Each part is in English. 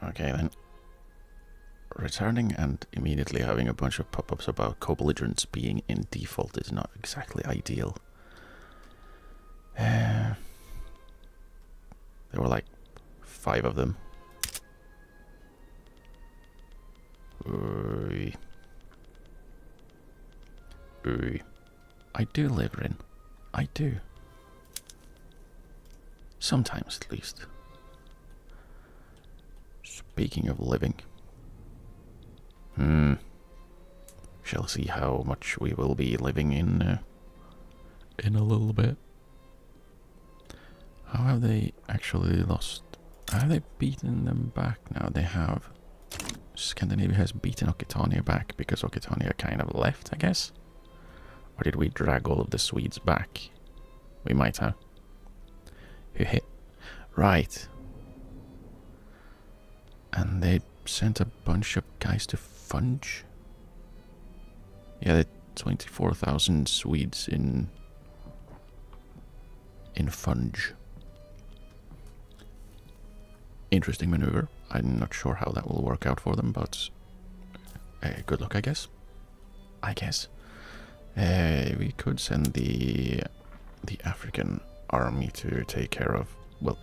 Okay then. Returning and immediately having a bunch of pop-ups about co-belligerents being in default is not exactly ideal. There were like 5 of them. Oy. Oy. I do live in. I do. Sometimes at least. Speaking of living. Shall see how much we will be living in a little bit. How have they actually lost? Have they beaten them back now? They have. Scandinavia has beaten Occitania back because Occitania kind of left, I guess. Or did we drag all of the Swedes back? We might have. Who hit? Right. And they sent a bunch of guys to Funge. Yeah, the 24,000 Swedes in Funge. Interesting maneuver. I'm not sure how that will work out for them, but good luck, I guess. We could send the African army to take care of, well,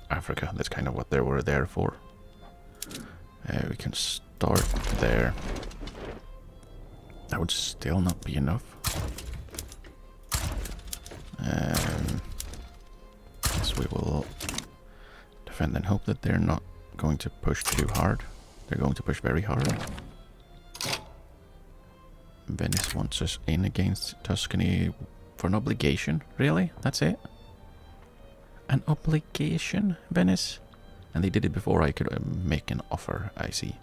Africa. That's kind of what they were there for. We can start there. That would still not be enough. Yes, we will defend and hope that they're not going to push too hard. They're going to push very hard. Venice wants us in against Tuscany for an obligation. Really? That's it? An obligation, Venice? And they did it before I could make an offer, I see.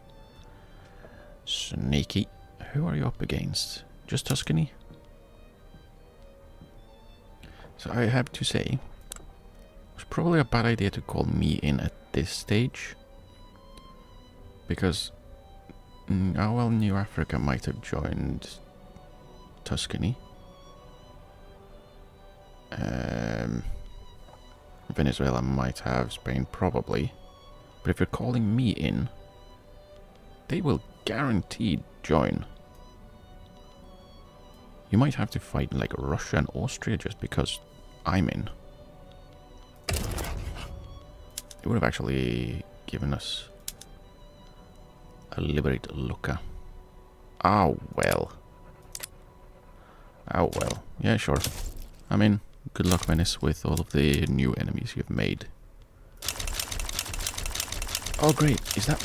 Sneaky. Who are you up against? Just Tuscany? So I have to say, it was probably a bad idea to call me in at this stage. Because, oh well, New Africa might have joined Tuscany. Venezuela might have, Spain probably. But if you're calling me in, they will guaranteed join. You might have to fight like Russia and Austria just because I'm in. It would have actually given us a Liberate Lucca. Oh well. Oh well. Yeah, sure. I mean, good luck, Venice, with all of the new enemies you've made. Oh great, is that...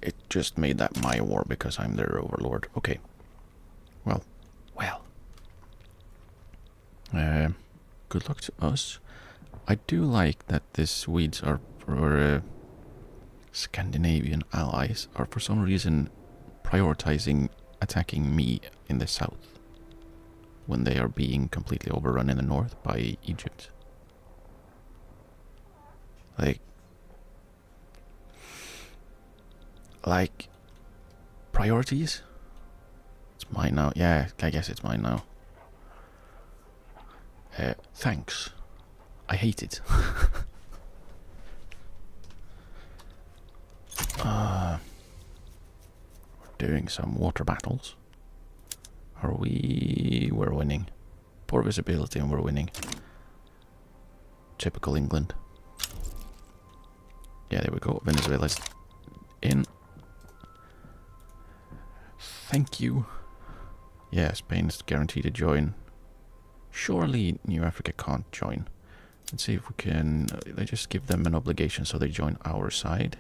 It just made that my war because I'm their overlord. Okay. Well. Good luck to us. I do like that the Swedes are, or Scandinavian allies, are for some reason prioritizing attacking me in the south when they are being completely overrun in the north by Egypt. Like priorities? It's mine now. Yeah, I guess it's mine now. Thanks. I hate it. We're doing some water battles. Are we... We're winning. Poor visibility and we're winning. Typical England. Yeah, there we go. Venezuela's in. Thank you. Yeah, Spain's guaranteed to join. Surely New Africa can't join. Let's see if we can... Let's just give them an obligation so they join our side.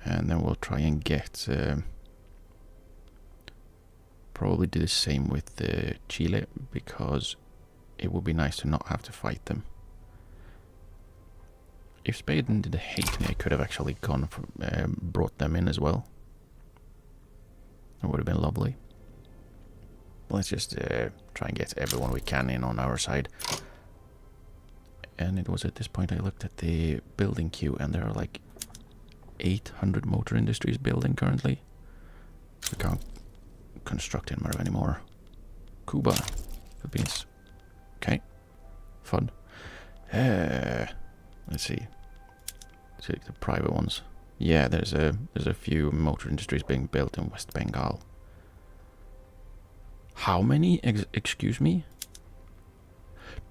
And then we'll try and get... probably do the same with Chile, because it would be nice to not have to fight them. If Spain didn't hate me, I could have actually gone for, brought them in as well. It would have been lovely. Let's just try and get everyone we can in on our side. And it was at this point I looked at the building queue, and there are like 800 motor industries building currently. We can't construct in Merv anymore. Cuba. Philippines. Okay. Fun. Let's see. Take the private ones. Yeah, there's a few motor industries being built in West Bengal. How many? Excuse me?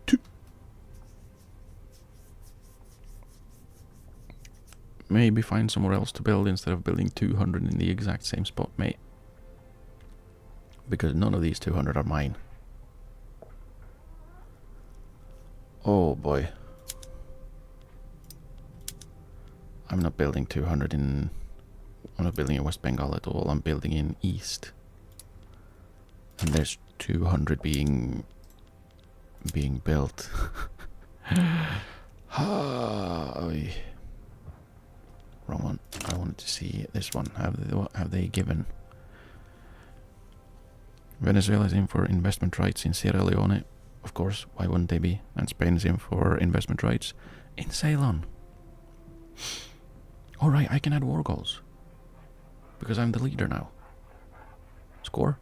2. Maybe find somewhere else to build instead of building 200 in the exact same spot, mate. Because none of these 200 are mine. Oh boy. I'm not building 200 in... I'm not building in West Bengal at all. I'm building in East. And there's 200 being built. Wrong one. I wanted to see this one. What have they given? Venezuela is in for investment rights in Sierra Leone. Of course, why wouldn't they be? And Spain is in for investment rights in Ceylon. Alright, I can add war goals. Because I'm the leader now. Score?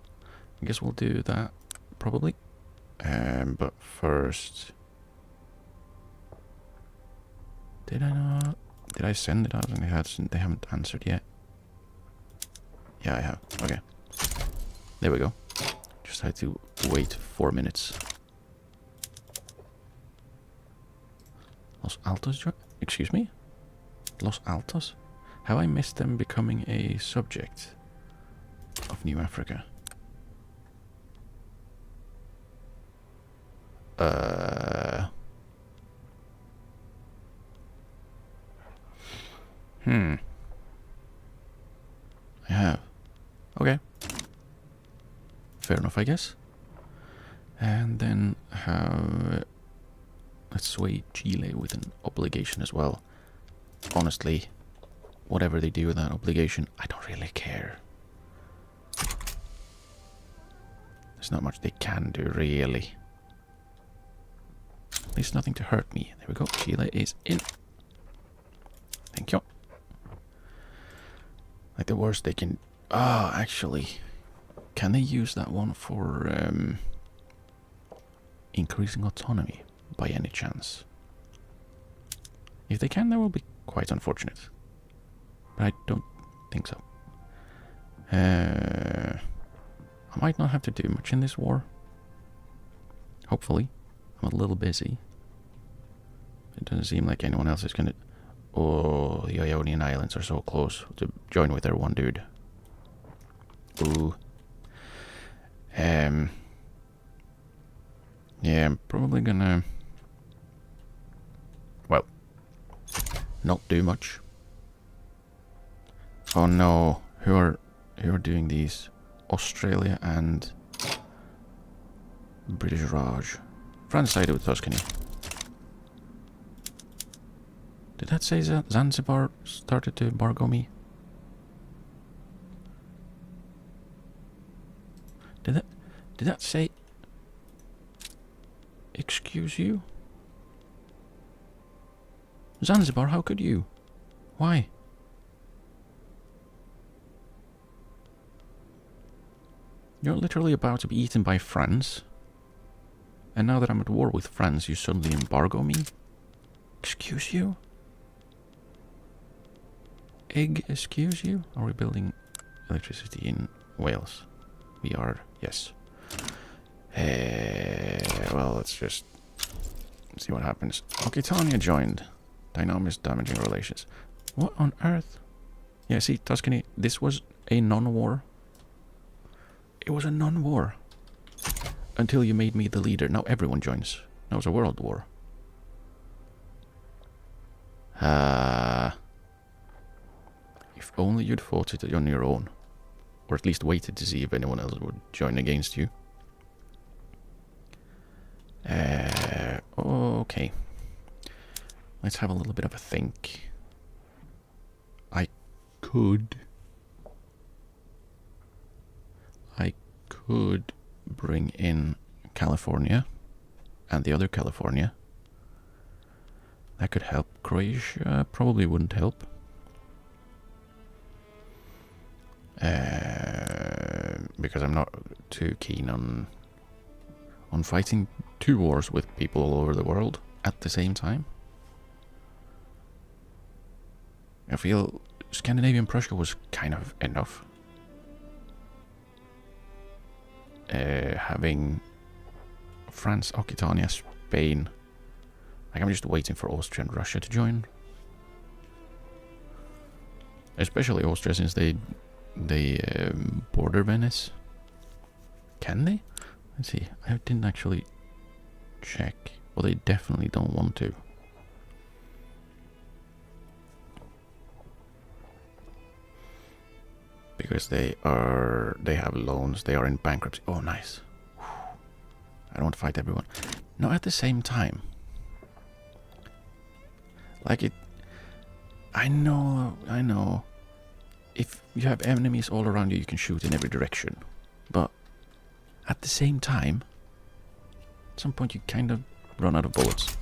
I guess we'll do that, probably. But first... Did I not... Did I send it out and they haven't answered yet? Yeah, I have. Okay. There we go. Just had to wait 4 minutes. Los Altos? Excuse me? Los Altos? Have I missed them becoming a subject of New Africa? I have. Okay. Fair enough, I guess. And then have... Let's sway Chile with an obligation as well. Honestly, whatever they do with that obligation, I don't really care. There's not much they can do, really. At least nothing to hurt me. There we go. Chile is in. Thank you. Like the worst they can... Ah, actually. Can they use that one for increasing autonomy by any chance? If they can, that will be quite unfortunate. But I don't think so. I might not have to do much in this war. Hopefully. I'm a little busy. It doesn't seem like anyone else is gonna... Oh, the Ionian Islands are so close to join with their one dude. Ooh. Yeah, I'm probably gonna... Well, not do much. Oh no, who are doing these? Australia and British Raj. France sided with Tuscany. Did that say that Zanzibar started to embargo me? Did that say... Excuse you? Zanzibar, how could you? Why? You're literally about to be eaten by France. And now that I'm at war with France, you suddenly embargo me? Excuse you? Excuse you? Are we building electricity in Wales? We are, yes. Well, let's just see what happens. Occitania joined. Dynamis damaging relations. What on earth? Yeah, see, Tuscany, this was a non-war. It was a non-war. Until you made me the leader. Now everyone joins. Now it's a world war. If only you'd fought it on your own. Or at least waited to see if anyone else would join against you. Okay. Let's have a little bit of a think. I could bring in California and the other California. That could help. Croatia probably wouldn't help. Because I'm not too keen on fighting 2 wars with people all over the world at the same time. I feel Scandinavian Prussia was kind of enough. Having France, Occitania, Spain. Like, I'm just waiting for Austria and Russia to join. Especially Austria, since they border Venice. Can they? Let's see. I didn't actually check. Well, they definitely don't want to. Because they have loans. They are in bankruptcy. Oh, nice. I don't want to fight everyone. No, at the same time. Like it. I know. If you have enemies all around you, you can shoot in every direction. But at the same time, at some point you kind of run out of bullets.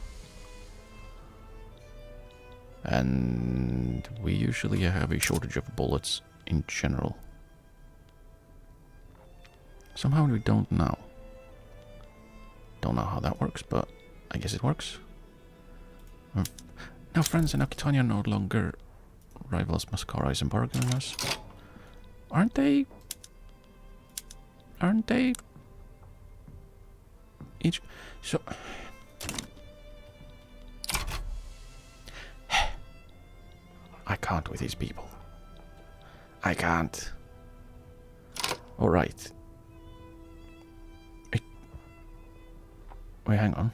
And we usually have a shortage of bullets in general. Somehow we don't know. Don't know how that works, but I guess it works. Now France and Occitania are no longer rivals. Mascara is embargoing us. Aren't they? Aren't they? Each... So... I can't with these people. I can't. Alright. Wait, hang on.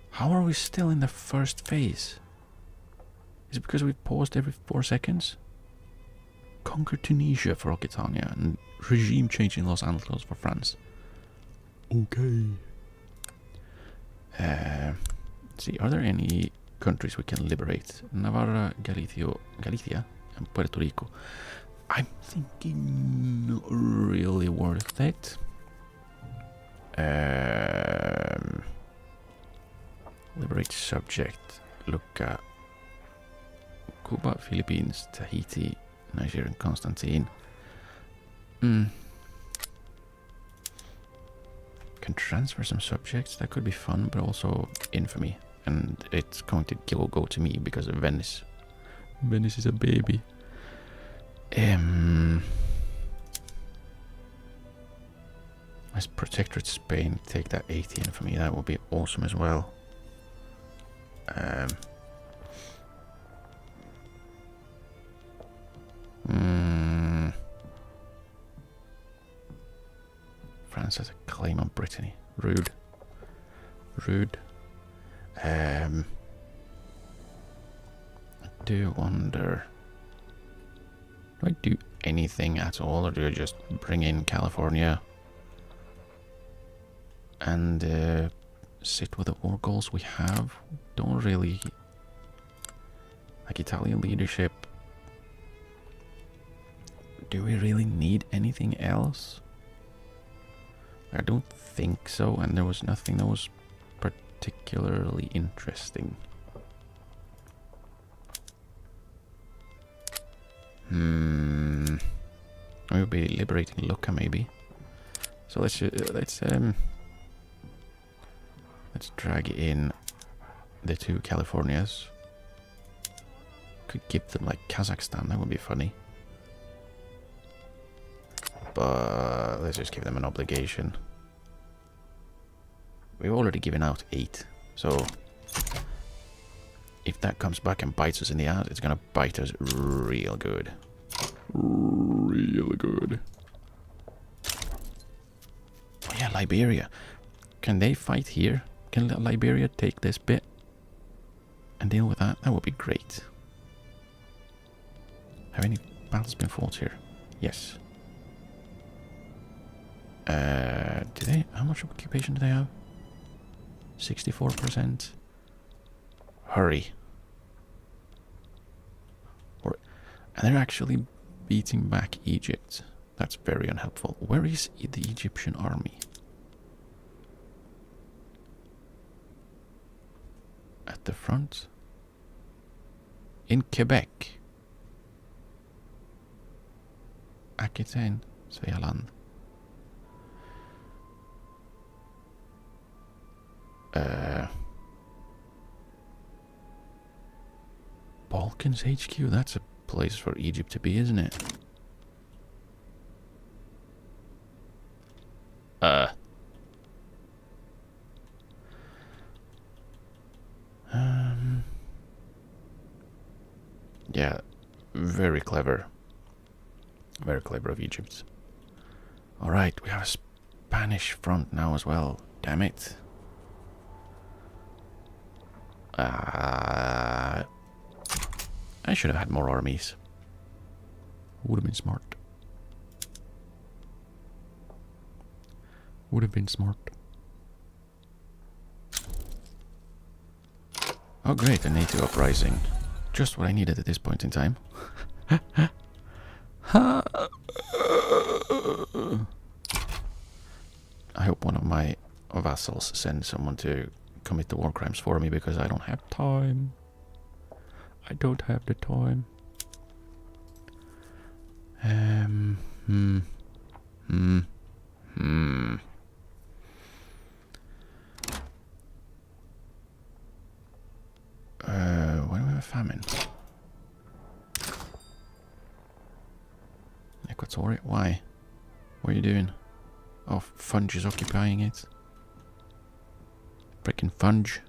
How are we still in the first phase? Is it because we paused every 4 seconds? Conquer Tunisia for Occitania and regime change in Los Angeles for France. Okay. Let's see, are there any countries we can liberate? Navarra, Galicia, and Puerto Rico. I'm thinking not really worth it. Liberate subject. Look at Cuba, Philippines, Tahiti, Nigeria, and Constantine. Can transfer some subjects. That could be fun, but also infamy. And it's going to go to me because of Venice. Venice is a baby. As Protectorate Spain, take that 80 infamy. That would be awesome as well. France has a claim on Brittany. Rude. Rude. I do wonder... Do I do anything at all, or do I just bring in California and sit with the war goals we have? Don't really... Like Italian leadership. Do we really need anything else? I don't think so, and there was nothing that was particularly interesting. We'll be liberating Lucca maybe. So let's drag in the two Californias. Could give them like Kazakhstan, that would be funny. But let's just give them an obligation. We've already given out 8, so if that comes back and bites us in the ass, it's gonna bite us real good. Real good. Oh yeah, Liberia. Can they fight here? Can Liberia take this bit and deal with that? That would be great. Have any battles been fought here? Yes. Do they? How much occupation do they have? 64%. Hurry. And they're actually beating back Egypt. That's very unhelpful. Where is the Egyptian army? At the front? In Quebec. Aquitaine, Svealand. Vulcan's HQ, that's a place for Egypt to be, isn't it? Yeah, very clever. Very clever of Egypt. Alright, we have a Spanish front now as well. Damn it. I should have had more armies. Would have been smart. Would have been smart. Oh great, a NATO uprising. Just what I needed at this point in time. I hope one of my vassals sends someone to commit the war crimes for me, because I don't have time. I don't have the time. Why do we have a famine? Equatoria? Why? What are you doing? Oh, Funge is occupying it. Freaking Funge.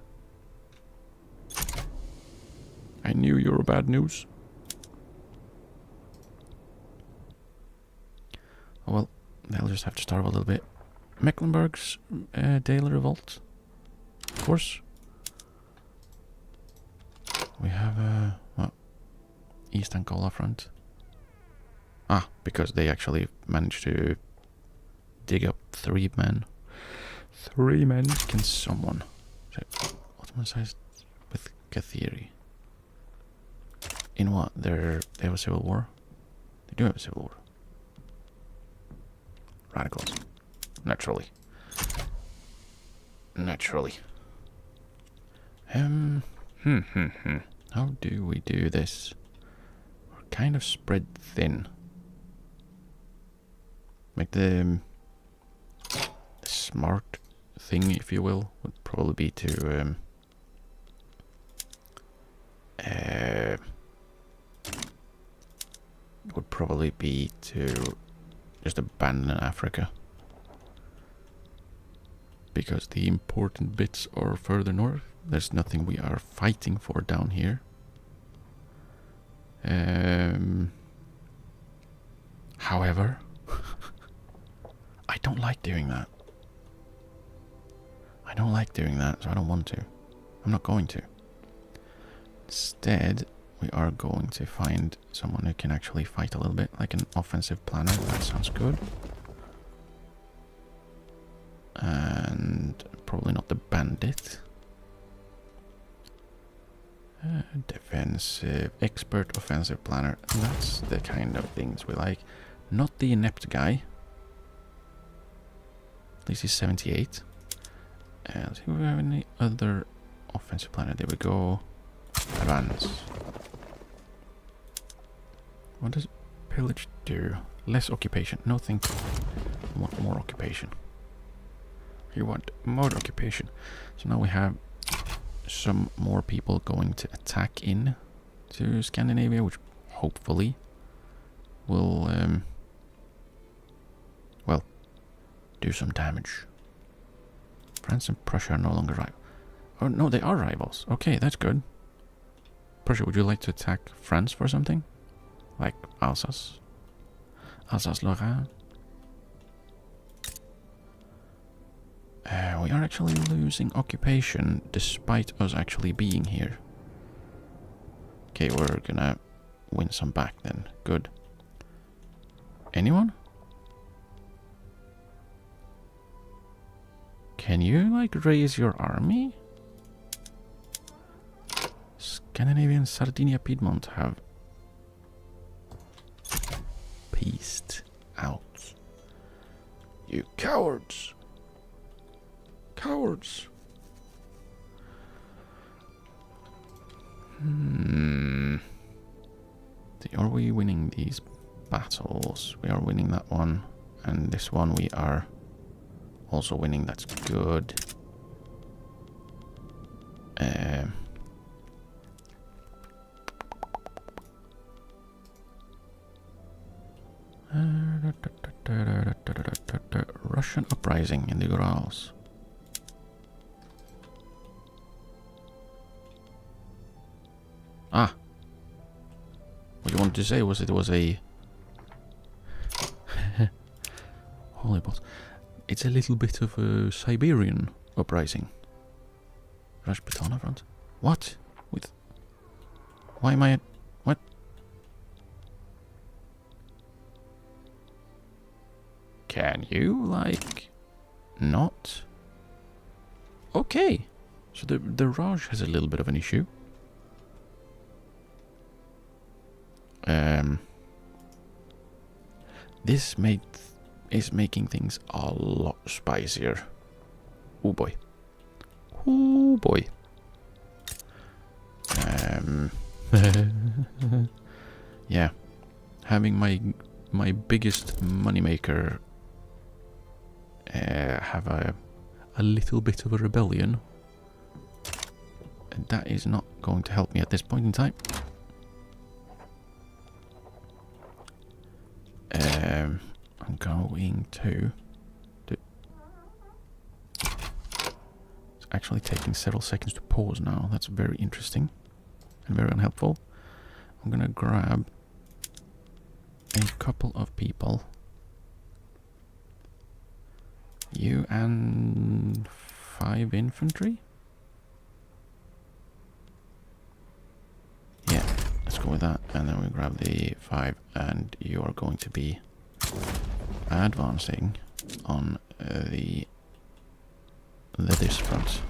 I knew you were bad news. Oh well, they'll just have to starve a little bit. Mecklenburg's daily revolt. Of course. We have what? East Angola front. Ah, because they actually managed to dig up 3 men. 3 men? Can someone automatized with Kathiri? In what? They have a civil war? They do have a civil war. Radicals. Naturally. Naturally. How do we do this? We're kind of spread thin. Make the smart thing, if you will, would probably be to just abandon Africa, because the important bits are further north. There's nothing we are fighting for down here. However, I don't like doing that. I don't like doing that, so I don't want to. I'm not going to. Instead, we are going to find someone who can actually fight a little bit, like an offensive planner. That sounds good. And probably not the bandit. Defensive, expert offensive planner. That's the kind of things we like. Not the inept guy. At least he's 78. And do we have any other offensive planner? There we go. Advance. What does pillage do? Less occupation. No, thank you. I want more occupation. You want more occupation. So now we have some more people going to attack in to Scandinavia, which hopefully will well, do some damage. France and Prussia are no longer rivals. Oh no, they are rivals. Okay, that's good. Prussia, would you like to attack France for something? Like Alsace? Alsace-Lorraine? We are actually losing occupation despite us actually being here. Okay, we're gonna win some back then. Good. Anyone? Can you, like, raise your army? Scandinavian Sardinia Piedmont have pieced out. You cowards! Cowards! Are we winning these battles? We are winning that one. And this one we are also winning. That's good. Russian uprising in the Urals. Ah. What you wanted to say was it was a... Holy balls. It's a little bit of a Siberian uprising. Rashputana front. What? With... Why am I... What? Can you, like... Not? Okay. So the Raj has a little bit of an issue. This is making things a lot spicier. Oh boy. Oh boy. Yeah. Having my biggest moneymaker have a little bit of a rebellion. And that is not going to help me at this point in time. I'm going to... It's actually taking several seconds to pause now. That's very interesting and very unhelpful. I'm gonna grab a couple of people. You and 5 infantry? Yeah, let's go with that. And then we grab the 5, and you are going to be advancing on this front.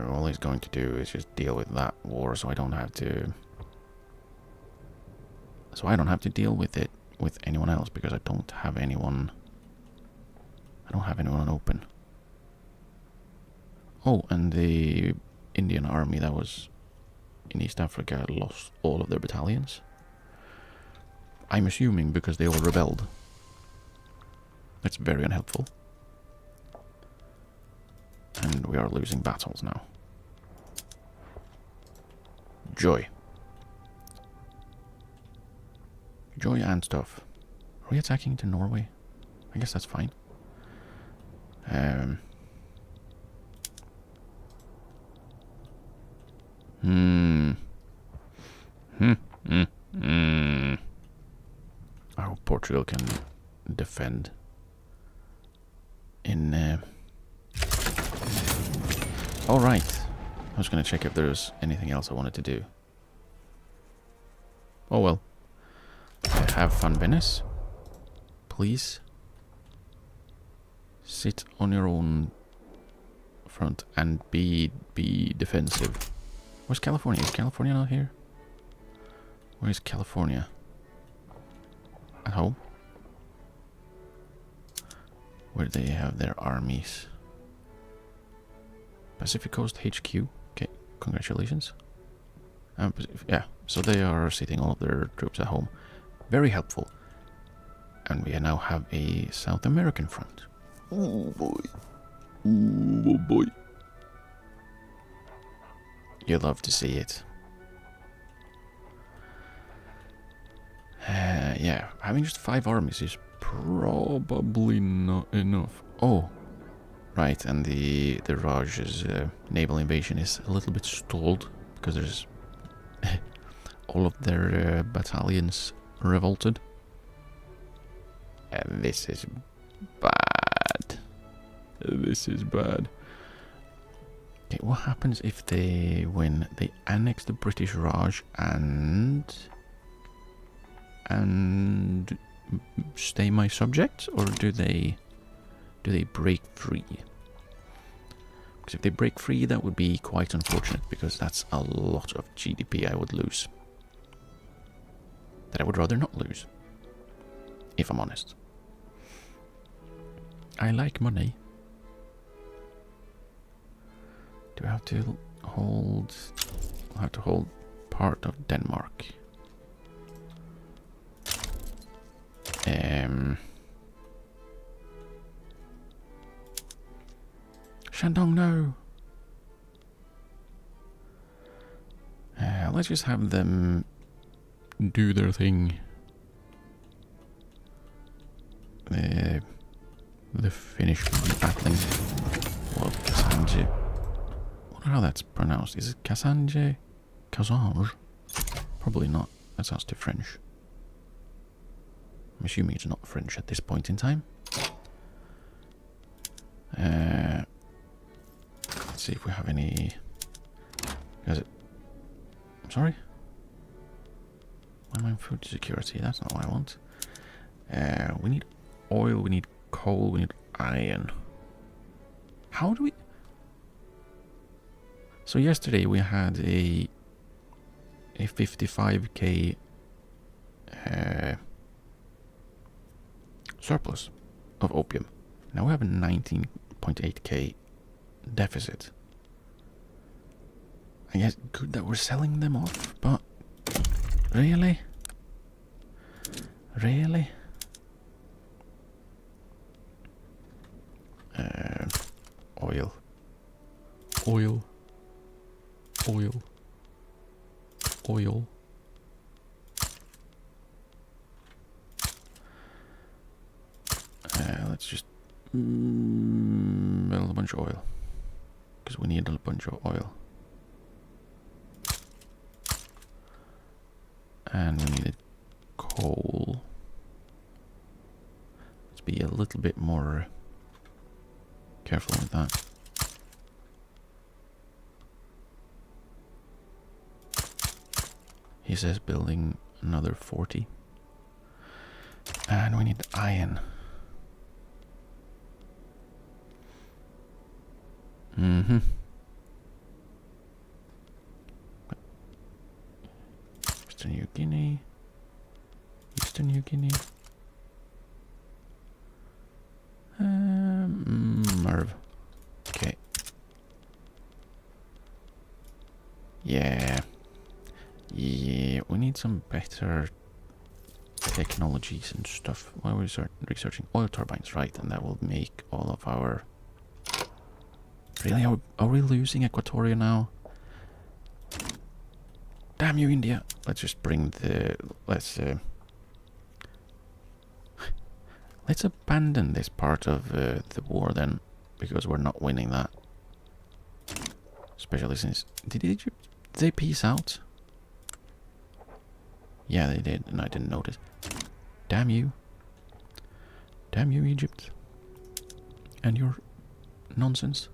All he's going to do is just deal with that war, so I don't have to. So I don't have to deal with it with anyone else because I don't have anyone. I don't have anyone open. Oh, and the Indian army that was in East Africa lost all of their battalions. I'm assuming because they all rebelled. That's very unhelpful. And we are losing battles now. Joy. Joy and stuff. Are we attacking into Norway? I guess that's fine. I hope Portugal can defend in... Alright. I was going to check if there's anything else I wanted to do. Oh well. Have fun, Venice. Please. Sit on your own front and be defensive. Where's California? Is California not here? Where is California? At home? Where they have their armies. Pacific Coast HQ. Okay, congratulations. Yeah, so they are sitting all of their troops at home. Very helpful. And we now have a South American front. Oh boy. Oh boy. You love to see it. Yeah, having just 5 armies is probably not enough. Oh, right, and the Raj's naval invasion is a little bit stalled because there's all of their battalions revolted. And this is bad. This is bad. Okay, what happens if they win? They annex the British Raj and stay my subjects, or do they break free? Because if they break free, that would be quite unfortunate, because that's a lot of GDP I would lose. That I would rather not lose, if I'm honest. I like money. Do I have to hold? I have to hold part of Denmark. Shandong, no. Let's just have them do their thing. the Finnish battling. Well, Kasanje. I wonder how that's pronounced. Is it Kasanje? Kazange? Probably not. That sounds too French. I'm assuming it's not French at this point in time. Let's see if we have any... I'm sorry? Why am I in food security? That's not what I want. We need oil, we need coal, we need iron. How do we... So yesterday we had a 55k surplus of opium. Now we have a 19.8k deficit. I guess good that we're selling them off, but really? Really? Oil. Oil. Oil. Oil. Let's just build a bunch of oil. Because we need a bunch of oil. And we needed coal. Let's be a little bit more careful with that. He says building another 40. And we need iron. Mm-hmm. Eastern New Guinea. Eastern New Guinea. Merv. Okay. Yeah. Yeah, we need some better technologies and stuff. While we're researching oil turbines, right? And that will make all of our... Really? Are we losing Equatoria now? Damn you, India! Let's just bring the... Let's abandon this part of the war then, because we're not winning that. Especially since... Did they peace out? Yeah, they did, and I didn't notice. Damn you. Damn you, Egypt. And your nonsense.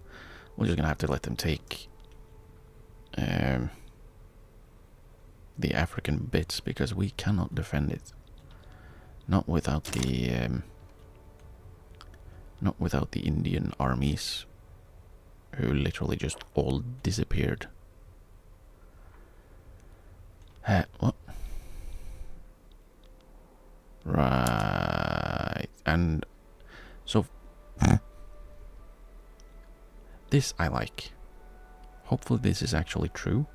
We're just gonna have to let them take the African bits, because we cannot defend it. Not without the Indian armies, who literally just all disappeared. What? Right, and so this I like. Hopefully this is actually true.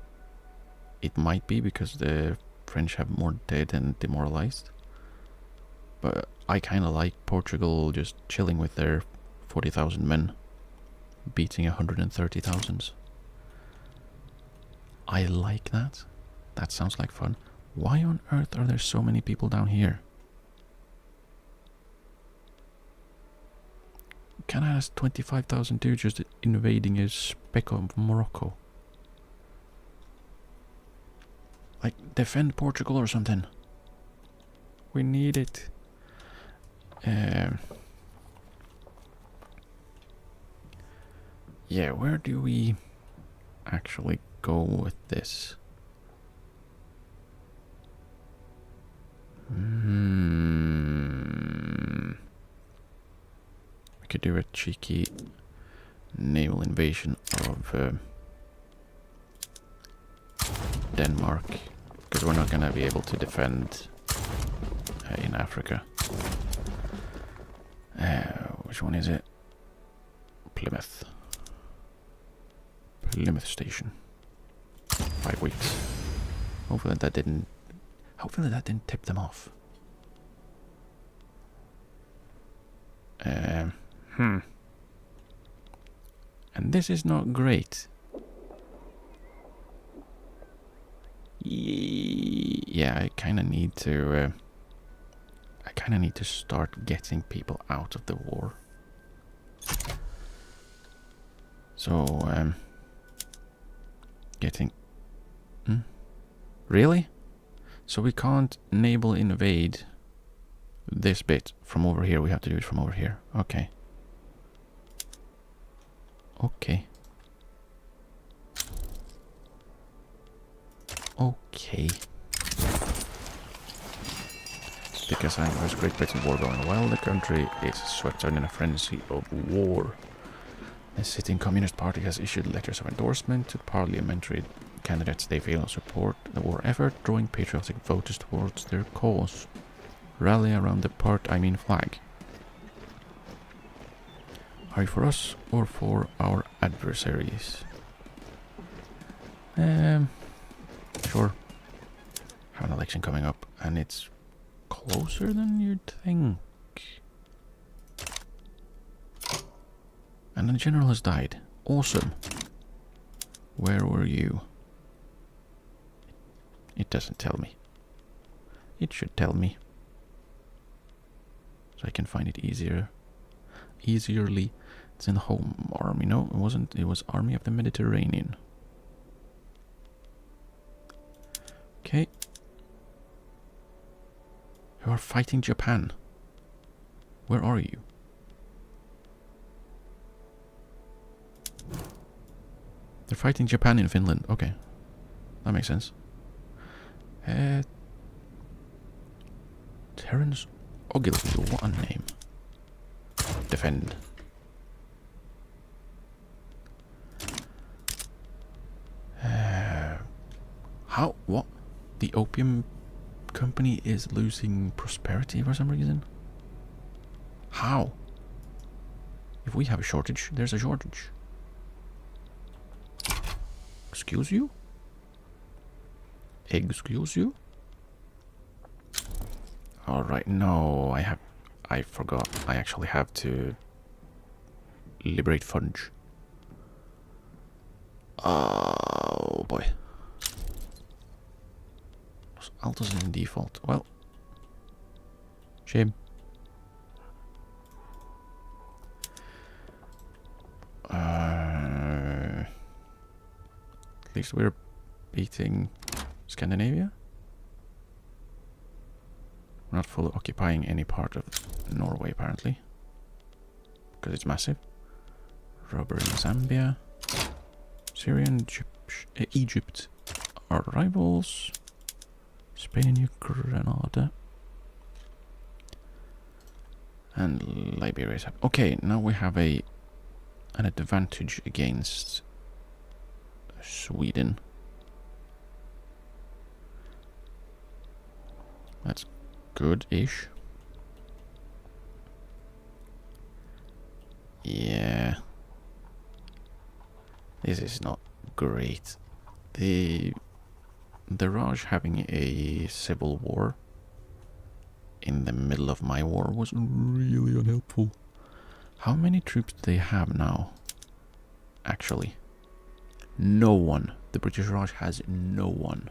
It might be, because the French have more dead and demoralized. But I kind of like Portugal just chilling with their 40,000 men, beating 130,000. I like that. That sounds like fun. Why on earth are there so many people down here? Canada has 25,000 dudes just invading a speck of Morocco. Like, defend Portugal or something. We need it. Yeah, where do we actually go with this? We could do a cheeky naval invasion of Denmark, because we're not going to be able to defend in Africa. Which one is it? Plymouth. Plymouth Station. 5 weeks. Hopefully that didn't tip them off. And this is not great. Yeah, I kind of need to kind of need to start getting people out of the war. So, getting... Really? So we can't naval invade this bit from over here. We have to do it from over here. Okay. Okay. Okay. Because there's Great Britain war going well, the country is swept out in a frenzy of war. The sitting Communist Party has issued letters of endorsement to parliamentary candidates they feel support the war effort, drawing patriotic voters towards their cause. Rally around the flag. Are you for us or for our adversaries? Sure. Have an election coming up, and it's closer than you'd think. And the general has died. Awesome. Where were you? It doesn't tell me. It should tell me. So I can find it easierly. It's in the home army. No, it wasn't. It was Army of the Mediterranean. Okay. You are fighting Japan. Where are you? They're fighting Japan in Finland. Okay. That makes sense. Terence Ogilvy, what a name. Defend. How? What? The opium company is losing prosperity for some reason? How? If we have a shortage, there's a shortage. Excuse you? Excuse you? Alright, no, I forgot. I actually have to liberate Fudge. Oh boy. Altos is in default. Well, shame. At least we're beating Scandinavia. We're not fully occupying any part of Norway, apparently, because it's massive. Robbery in Zambia. Syria and Egypt are rivals. Spain and New Granada. And Liberia is... Okay, now we have an advantage against Sweden. That's good-ish. Yeah. This is not great. The Raj having a civil war in the middle of my war was really unhelpful. How many troops do they have now? Actually, no one. The British Raj has no one.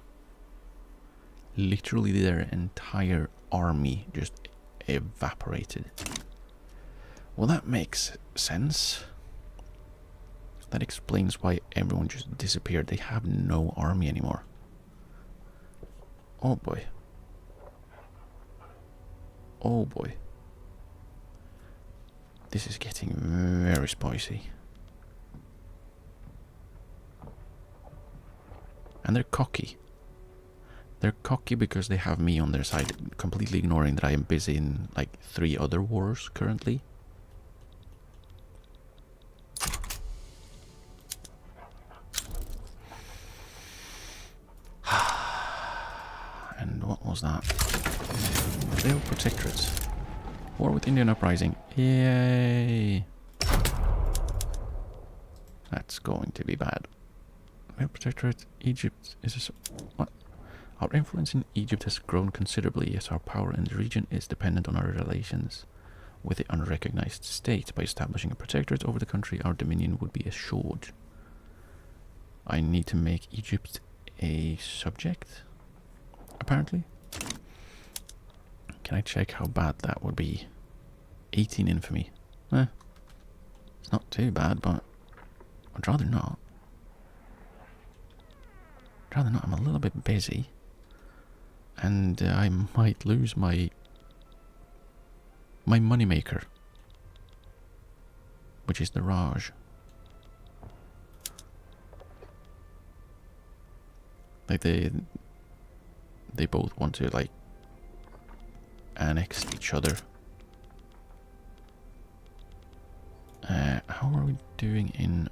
Literally their entire army just evaporated. Well, that makes sense. That explains why everyone just disappeared. They have no army anymore. Oh boy. Oh boy. This is getting very spicy. And they're cocky. They're cocky because they have me on their side, completely ignoring that I am busy in like 3 other wars currently. And what was that? Real protectorates. War with Indian uprising. Yay! That's going to be bad. Real protectorate. Egypt is a... What? Our influence in Egypt has grown considerably, as our power in the region is dependent on our relations with the unrecognized state. By establishing a protectorate over the country, our dominion would be assured. I need to make Egypt a subject, apparently. Can I check how bad that would be? 18 infamy. It's not too bad, but I'd rather not. I'd rather not. I'm a little bit busy. And I might lose my moneymaker, which is the Raj. Like they both want to like annex each other. How are we doing in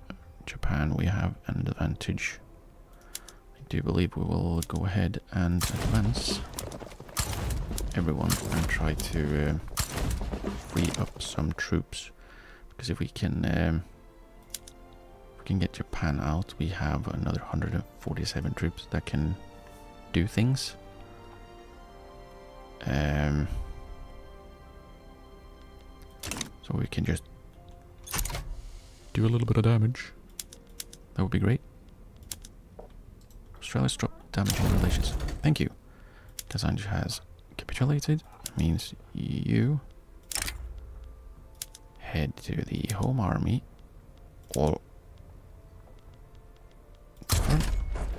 Japan? We have an advantage. I do believe we will go ahead and advance everyone and try to free up some troops, because if we can get Japan out, we have another 147 troops that can do things. So we can just do a little bit of damage. That would be great. Australia's dropped damaging relations. Thank you. Kazanj has capitulated. That means you head to the home army. Or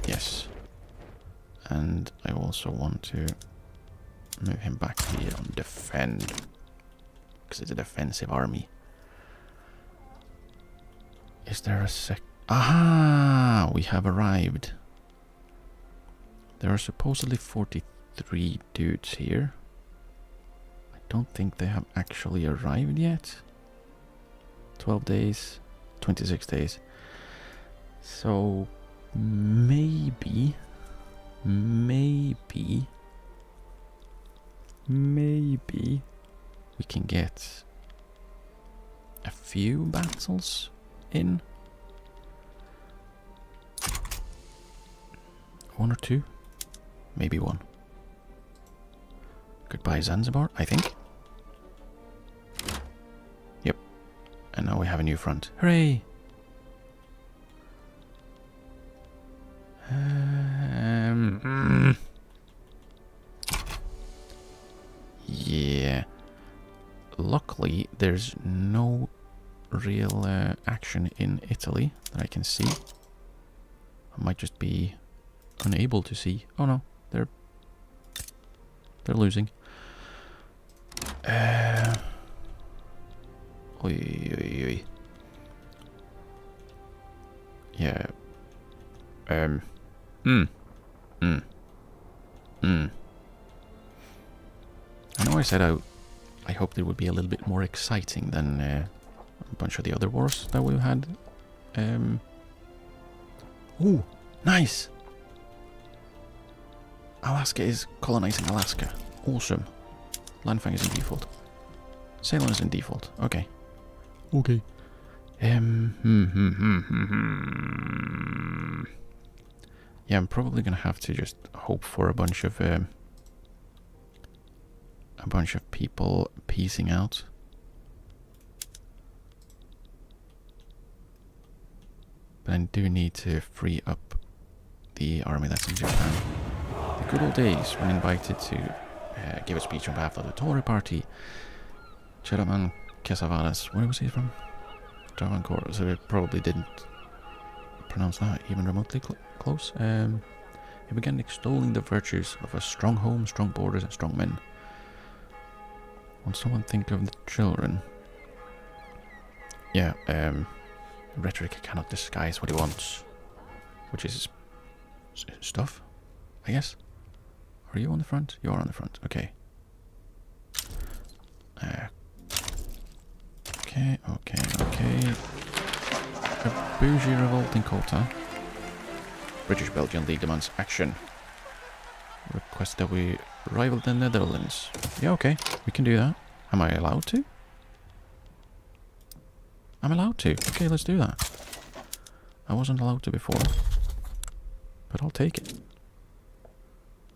yes. And I also want to move him back here on defend, because it's a defensive army. Is there a Aha! We have arrived. There are supposedly 43 dudes here. I don't think they have actually arrived yet. 12 days, 26 days. So maybe we can get a few battles in. One or two, maybe one. Goodbye Zanzibar, I think. Yep. And now we have a new front. Hooray! Yeah. Luckily, there's no real action in Italy that I can see. I might just be unable to see. Oh no, they're losing. Oy. Yeah. I know I said I hoped it would be a little bit more exciting than a bunch of the other wars that we've had. Ooh, nice! Alaska is colonizing Alaska. Awesome. Landfang is in default. Ceylon is in default. Okay. Okay. Yeah, I'm probably gonna have to just hope for a bunch of people piecing out. But I do need to free up the army that's in Japan. The good old days when invited to give a speech on behalf of the Tory party. Cheraman Casavadas, where was he from? Travancore, so it probably didn't pronounce that even remotely close. He began extolling the virtues of a strong home, strong borders, and strong men. Won't someone think of the children? Yeah, rhetoric cannot disguise what he wants, which is stuff, I guess. Are you on the front? You are on the front, okay. Okay. A bougie revolt in Kota. British-Belgian League demands action. Request that we rival the Netherlands. Yeah, okay, we can do that. Am I allowed to? I'm allowed to. Okay, let's do that. I wasn't allowed to before. But I'll take it.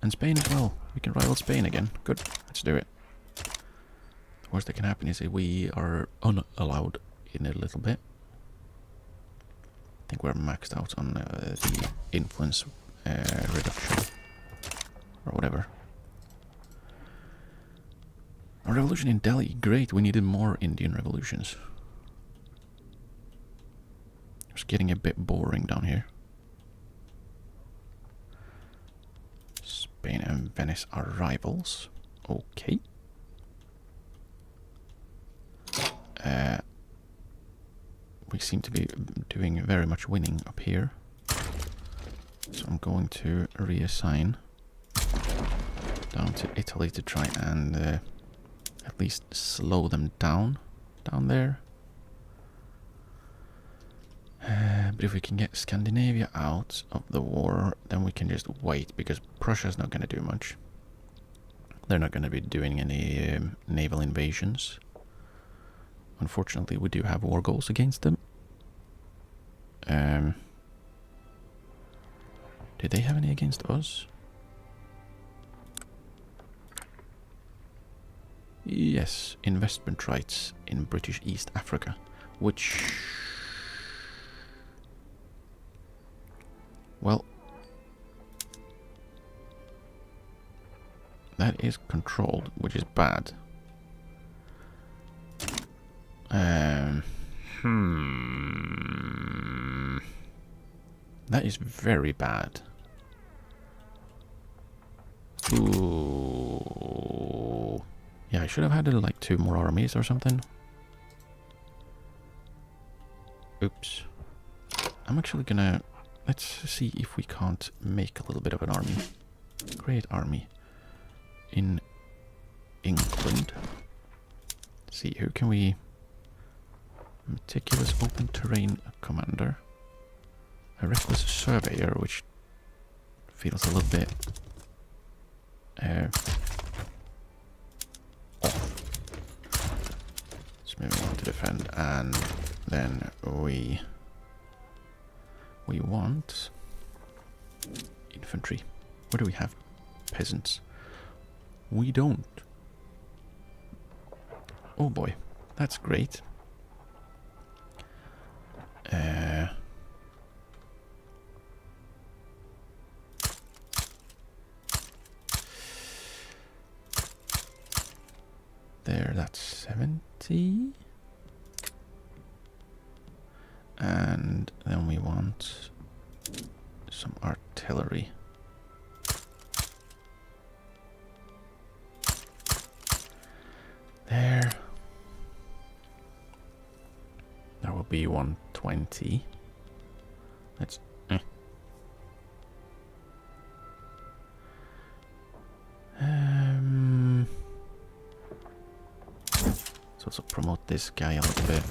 And Spain as well. We can rival Spain again. Good. Let's do it. The worst that can happen is that we are unallowed in a little bit. I think we're maxed out on the influence reduction. Or whatever. revolution in Delhi, great. We needed more Indian revolutions. It's getting a bit boring down here. Spain and Venice are rivals. Okay. We seem to be doing very much winning up here. So I'm going to reassign down to Italy to try and at least slow them down there. But if we can get Scandinavia out of the war, then we can just wait, because Prussia's not going to do much. They're not going to be doing any naval invasions. Unfortunately, we do have war goals against them. Did they have any against us? Yes, investment rights in British East Africa, which... well... that is controlled, which is bad. That is very bad. Ooh. Yeah, I should have had like 2 more armies or something. Oops. I'm actually gonna... let's see if we can't make a little bit of an army. Great army. In England. Let's see, who can we... meticulous open terrain commander. A reckless surveyor, which feels a little bit off. Let's move on to defend, and then we want infantry. Where do we have peasants? We don't. Oh boy, that's great. There, that's 70. And then we want some artillery. There. That will be 120. Let's... Let's also promote this guy a little bit.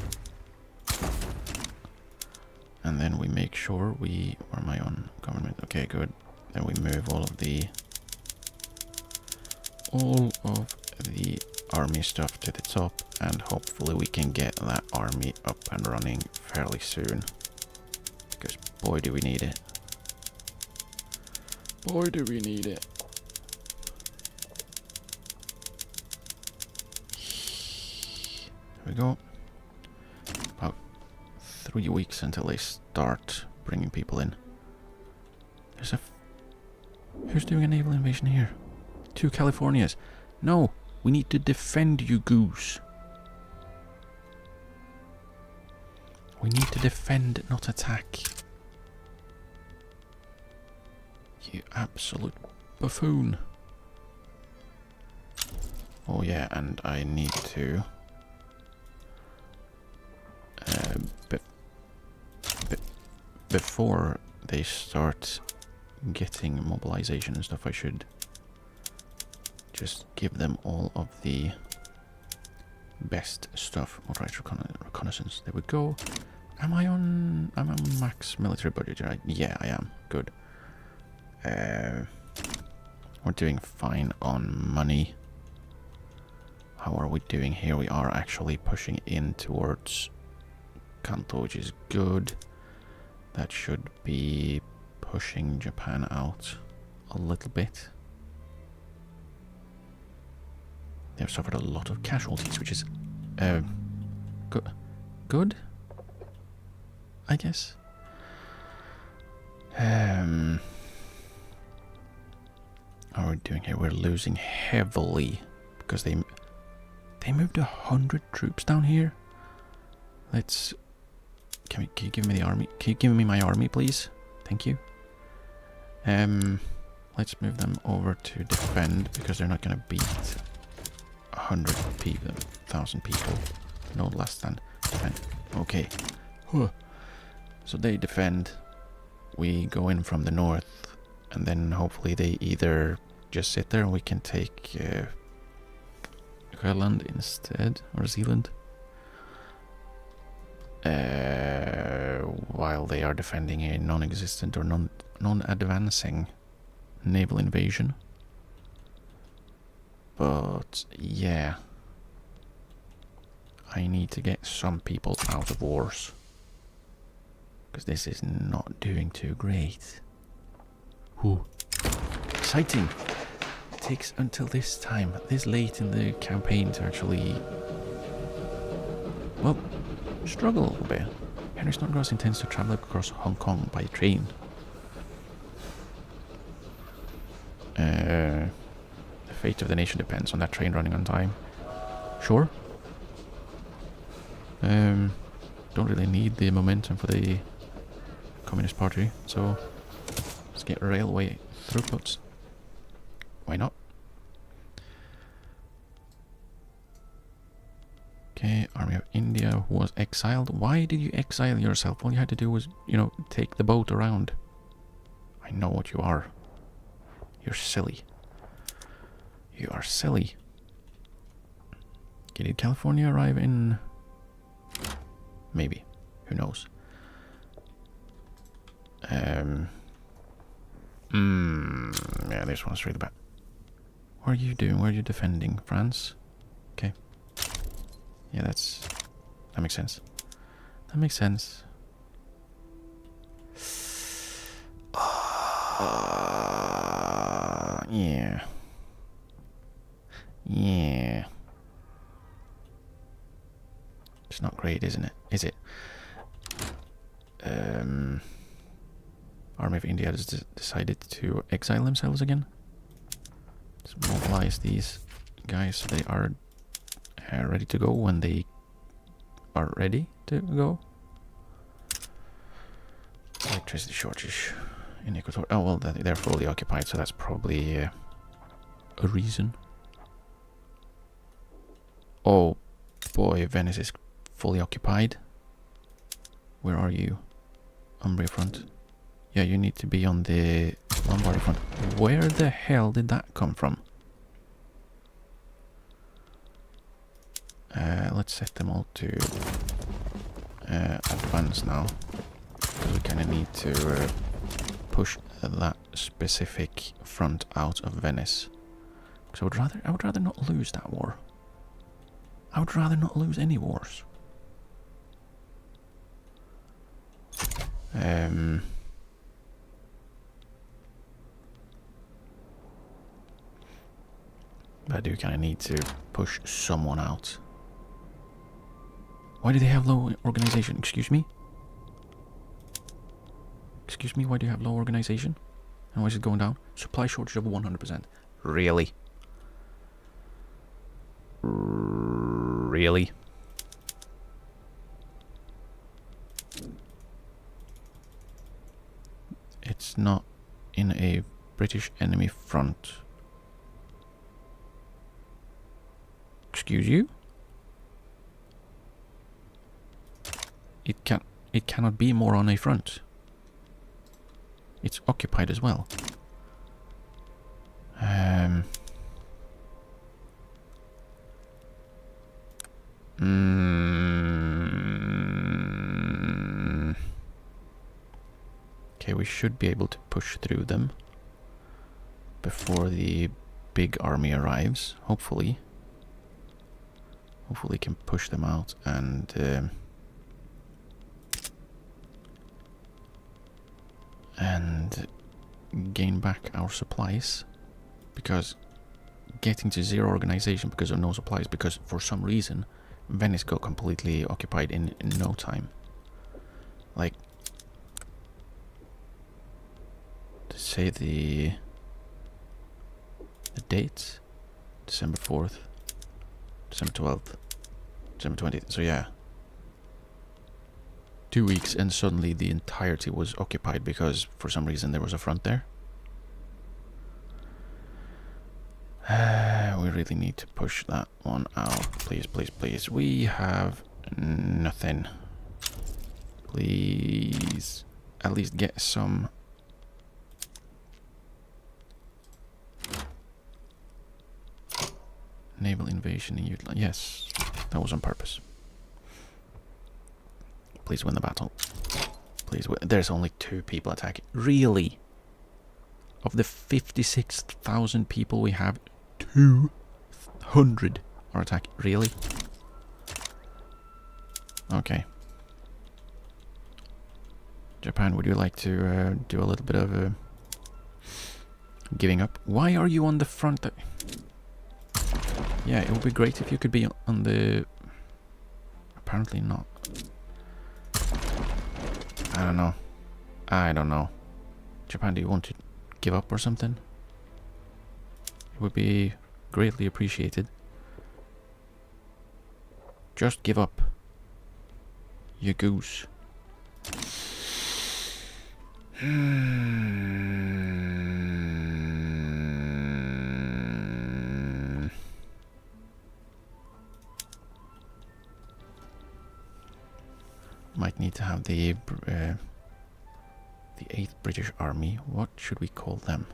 And then we make sure we... where am I on government? Okay, good. Then we move all of the army stuff to the top, and hopefully we can get that army up and running fairly soon. Because boy do we need it. Boy do we need it. There we go. About 3 weeks until they start bringing people in. There's a... who's doing a naval invasion here? 2 Californias. No, we need to defend, you goose. We need to defend, not attack. You absolute buffoon. Oh yeah, and I need to... before they start getting mobilization and stuff, I should just give them all of the best stuff. Motorized reconnaissance. There we go. I'm on max military budget, right? Yeah, I am. Good. We're doing fine on money. How are we doing here? We are actually pushing in towards Kanto, which is good. That should be pushing Japan out a little bit. They've suffered a lot of casualties, which is good, I guess. How are we doing here? We're losing heavily because they They moved 100 troops down here. Let's... Can you give me the army? Can you give me my army, please? Thank you. Let's move them over to defend, because they're not gonna beat 100 people, 1,000 people. No less than defend. Okay. Huh. So they defend. We go in from the north, and then hopefully they either just sit there and we can take Grönland instead, or Zealand. While they are defending a non-existent or non-advancing naval invasion. But yeah, I need to get some people out of wars, because this is not doing too great. Ooh, exciting! It takes until this time, this late in the campaign, to actually, well, struggle a little bit. Henry Snodgrass intends to travel across Hong Kong by train. The fate of the nation depends on that train running on time. Sure. Don't really need the momentum for the Communist Party, so let's get railway throughputs. Why not? Okay, Army of India was exiled. Why did you exile yourself? All you had to do was, you know, take the boat around. I know what you are. You're silly. You are silly. Okay, did California arrive in... Maybe. Who knows? Yeah, this one's really bad. What are you doing? Where are you defending? France? Okay. Yeah, that makes sense. That makes sense. Yeah. Yeah. It's not great, isn't it? Is it? Army of India has decided to exile themselves again. Let's mobilize these guys so they are ready to go when they are ready to go. Electricity shortage in Equator. Oh well, they're fully occupied, so that's probably a reason. Oh boy, Venice is fully occupied. Where are you? Umbria front. Yeah, you need to be on the Lombardy front. Where the hell did that come from? Let's set them all to advance now. We kind of need to push that specific front out of Venice. Because I would rather not lose that war. I would rather not lose any wars. But I do kind of need to push someone out. Why do they have low organization? Excuse me? Excuse me, why do you have low organization? And why is it going down? Supply shortage of 100%. Really? Really? It's not in a British enemy front. Excuse you? It cannot be more on a front. It's occupied as well. Okay, we should be able to push through them before the big army arrives, hopefully. Hopefully we can push them out and gain back our supplies, because getting to zero organization because of no supplies, because for some reason Venice got completely occupied in no time. Like, to say the dates, December 4th, December 12th. December 20th. So yeah. 2 weeks and suddenly the entirety was occupied because for some reason there was a front there. We really need to push that one out. Please, please, please. We have nothing. Please. At least get some. Naval invasion in Jutland. Yes, that was on purpose. Please win the battle. Please win. There's only 2 people attacking. Really? Of the 56,000 people we have, 200 are attacking. Really? Okay. Japan, would you like to do a little bit of giving up? Why are you on the front? Yeah, it would be great if you could be on the... Apparently not. I don't know. I don't know. Japan, do you want to give up or something? It would be greatly appreciated. Just give up. You goose. Might need to have the 8th British Army. What should we call them?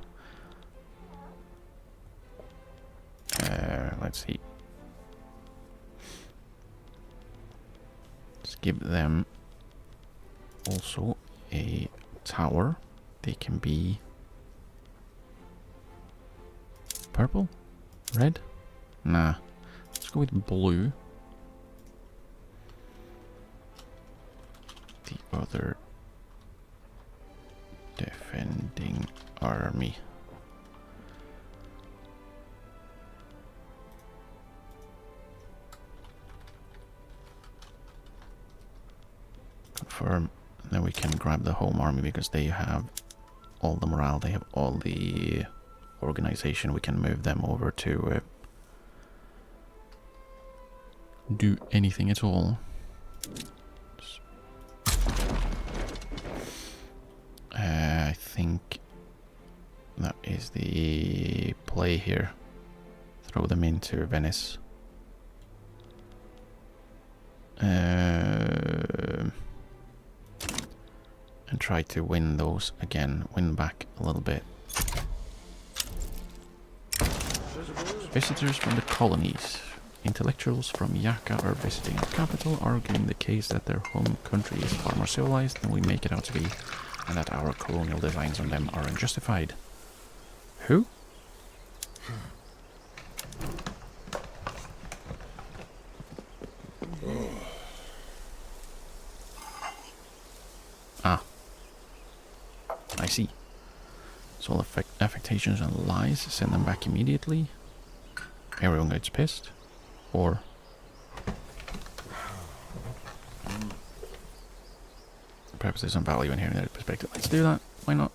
Let's see. Let's give them also a tower. They can be purple? Red? Nah. Let's go with blue. The other defending army. Confirm. Then we can grab the home army because they have all the morale, they have all the organization. We can move them over to do anything at all. I think that is the play here. Throw them into Venice. And try to win those again. Win back a little bit. Visitors from the colonies. Intellectuals from Yaka are visiting the capital, arguing the case that their home country is far more civilized than we make it out to be, and that our colonial designs on them are unjustified. Who? Ah. I see. So all affectations and lies, send them back immediately. Everyone gets pissed. Or... perhaps there's some value in hearing their perspective. Let's do that. Why not?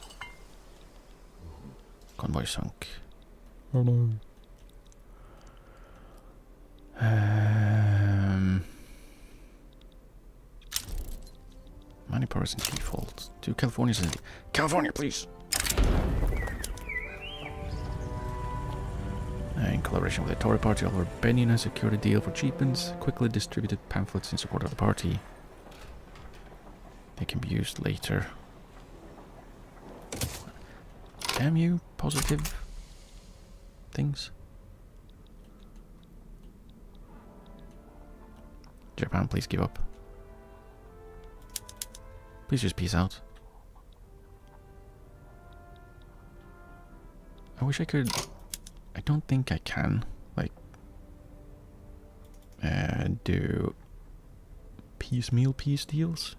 Convoy sunk. Oh no. Manipur is in default. To California's in California, please! In collaboration with the Tory party, Oliver Bennion has secured a deal for cheapens, quickly distributed pamphlets in support of the party. They can be used later. Damn you, positive things. Japan, please give up. Please just peace out. I wish I could... I don't think I can, like, do piecemeal peace deals.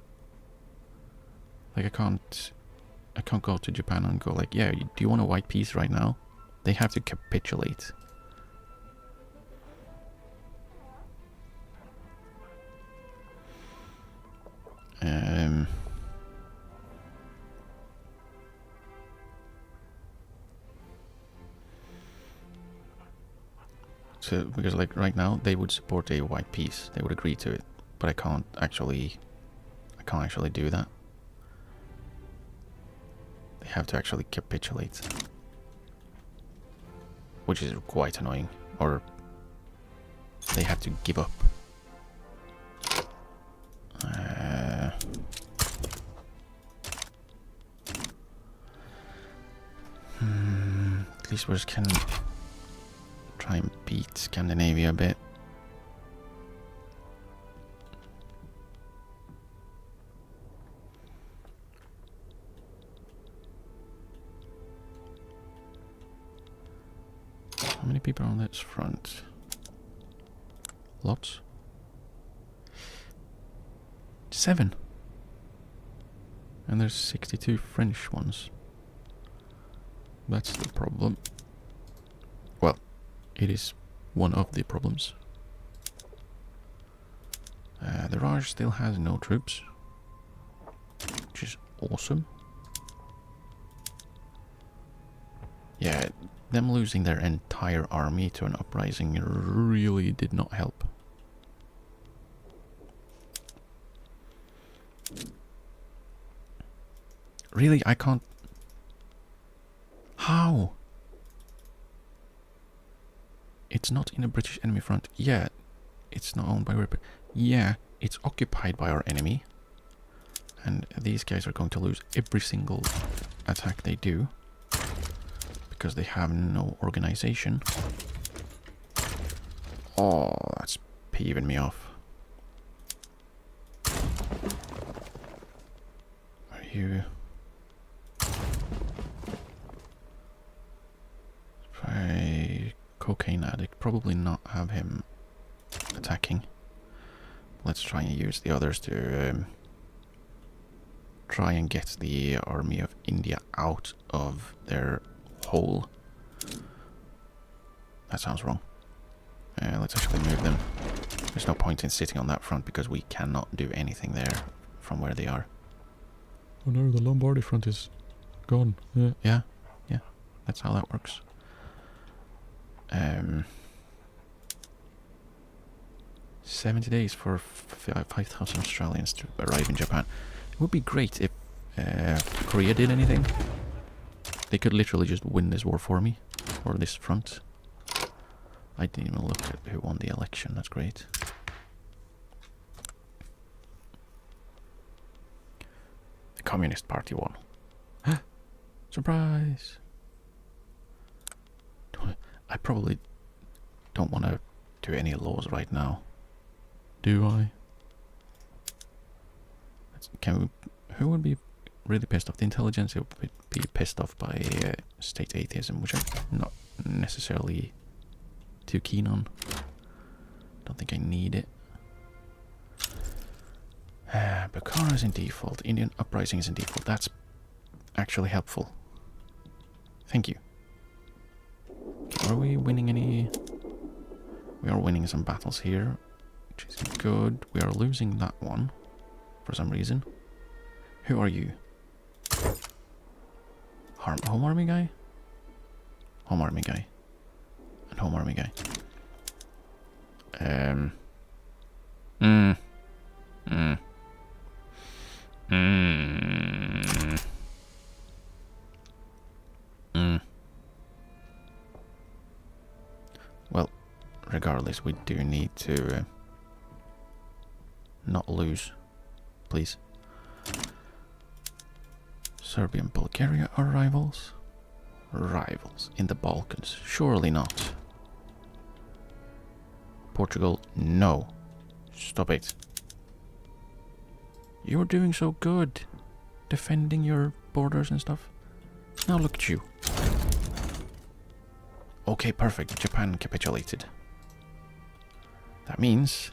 Like, I can't go to Japan and go like, yeah, do you want a white peace right now? They have to capitulate. So, because like right now they would support a white peace, they would agree to it, but I can't actually do that. They have to actually capitulate, which is quite annoying. Or they have to give up. At least we can try and beat Scandinavia a bit. How many people are on this front? Lots. 7. And there's 62 French ones. That's the problem. Well, it is one of the problems. The Raj still has no troops, which is awesome. Yeah, them losing their entire army to an uprising really did not help. Really, I can't... How? It's not in a British enemy front. Yeah, it's not owned by Gribbin. Yeah, it's occupied by our enemy. And these guys are going to lose every single attack they do. Because they have no organization. Oh, that's peeving me off. Are you... Try cocaine addict. Probably not have him attacking. Let's try and use the others to try and get the army of India out of their hole. That sounds wrong. Let's actually move them. There's no point in sitting on that front because we cannot do anything there from where they are. Oh no, the Lombardy front is gone. Yeah. That's how that works. 70 days for 5,000 Australians to arrive in Japan. It would be great if Korea did anything. They could literally just win this war for me, or this front. I didn't even look at who won the election. That's great. The Communist Party won. Surprise! I probably don't want to do any laws right now. Do I? Who would be really pissed off? The intelligence would be pissed off by state atheism, which I'm not necessarily too keen on. Don't think I need it. Bukhara is in default. Indian uprising is in default. That's actually helpful. Thank you. Are we winning any? We are winning some battles here, which is good. We are losing that one for some reason. Who are you? Home army guy? Home army guy. And home army guy. Well, regardless, we do need to not lose, please. Serbia and Bulgaria are rivals. Rivals in the Balkans? Surely not. Portugal, no. Stop it. You're doing so good. Defending your borders and stuff. Now look at you. Okay, perfect. Japan capitulated. That means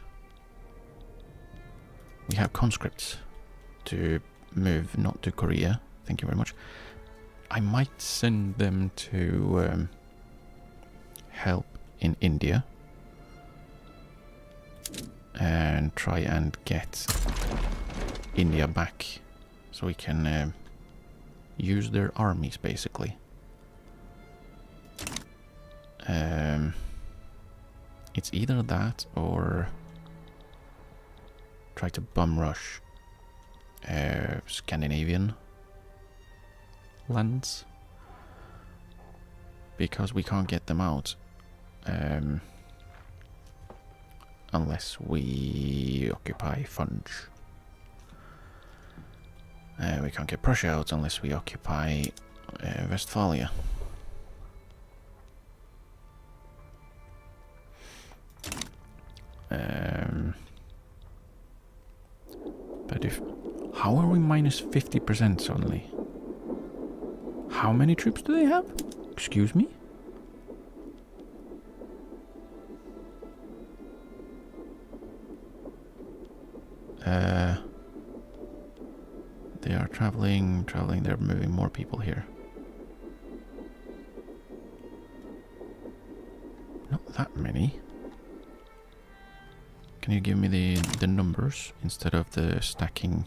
we have conscripts to move not to Korea. Thank you very much. I might send them to help in India and try and get India back so we can use their armies basically. It's either that or try to bum rush Scandinavian lands, because we can't get them out unless we occupy Funch. We can't get Prussia out unless we occupy Westphalia. But if... How are we minus 50% suddenly? How many troops do they have? Excuse me? They are traveling, they're moving more people here. Not that many. Can you give me the numbers instead of the stacking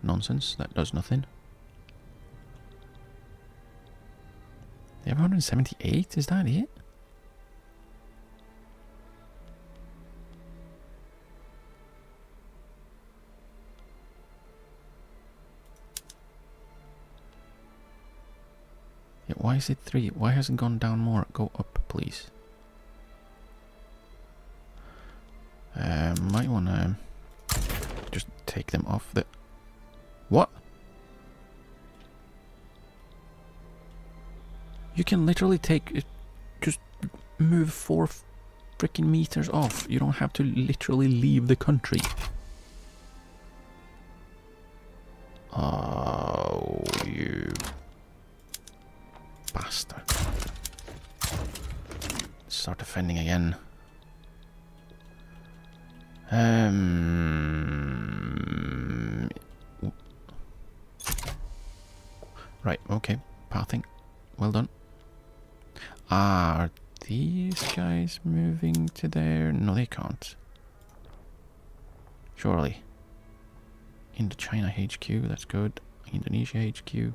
nonsense that does nothing? They have 178, is that it? Yeah, why is it 3? Why hasn't it gone down more? Go up, please. Might wanna just take them off the... What? You can literally take... Just move 4 freaking meters off. You don't have to literally leave the country. Oh, you... bastard. Start defending again. Right, okay. Pathing. Well done. Ah, are these guys moving to there? No, they can't. Surely. Indochina HQ, that's good. Indonesia HQ.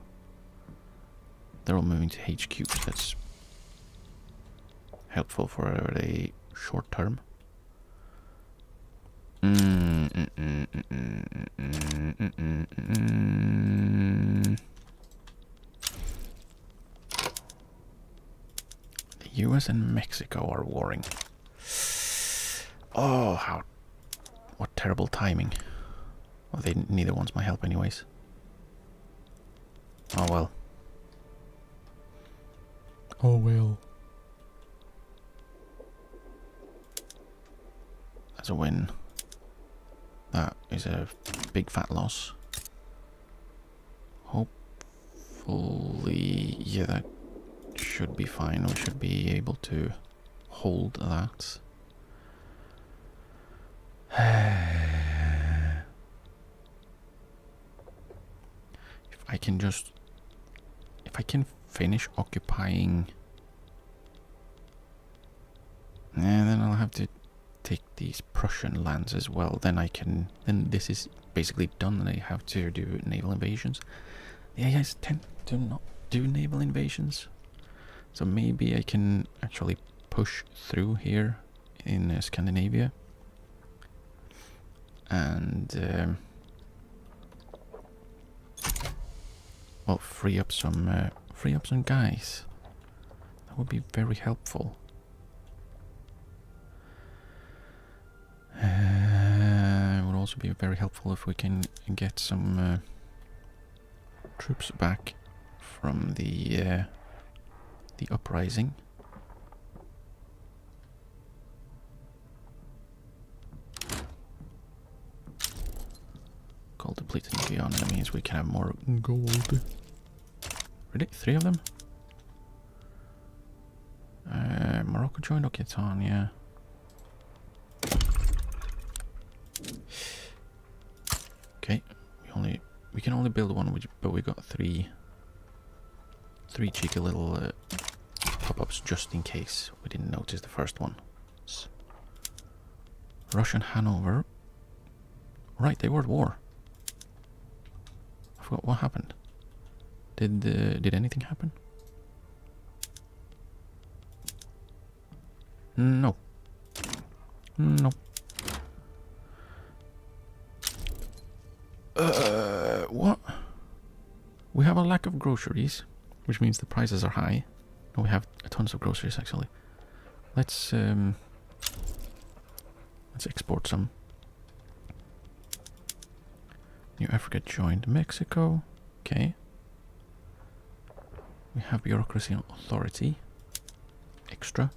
They're all moving to HQ, so that's helpful for the short term. The US and Mexico are warring. Oh, what terrible timing. Well, neither wants my help anyways. Oh well. Oh well. That's a win. That is a big fat loss. Hopefully, yeah, that should be fine. We should be able to hold that. If I can finish occupying, and then I'll have to take these Prussian lands as well. Then this is basically done. I have to do naval invasions. The AIs tend to not do naval invasions, so maybe I can actually push through here in Scandinavia and well, free up some guys. That would be very helpful. It would also be very helpful if we can get some troops back from the uprising. Gold depleted beyond, that means we can have more gold. Really? 3 of them? Morocco joined Occitan, yeah. Okay, we can only build one, but we got three cheeky little pop-ups just in case we didn't notice the first one. Russian Hanover. Right, they were at war. I forgot what happened. Did anything happen? No. Nope. What? We have a lack of groceries, which means the prices are high. No, we have tons of groceries actually. Let's export some. New Africa joined Mexico. Okay. We have bureaucracy and authority. Extra.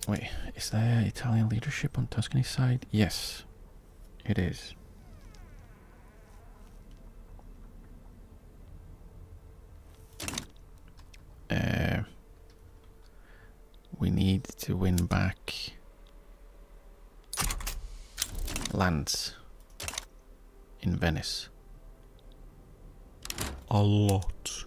Wait, is there Italian leadership on Tuscany side? Yes, it is. We need to win back lands in Venice. A lot.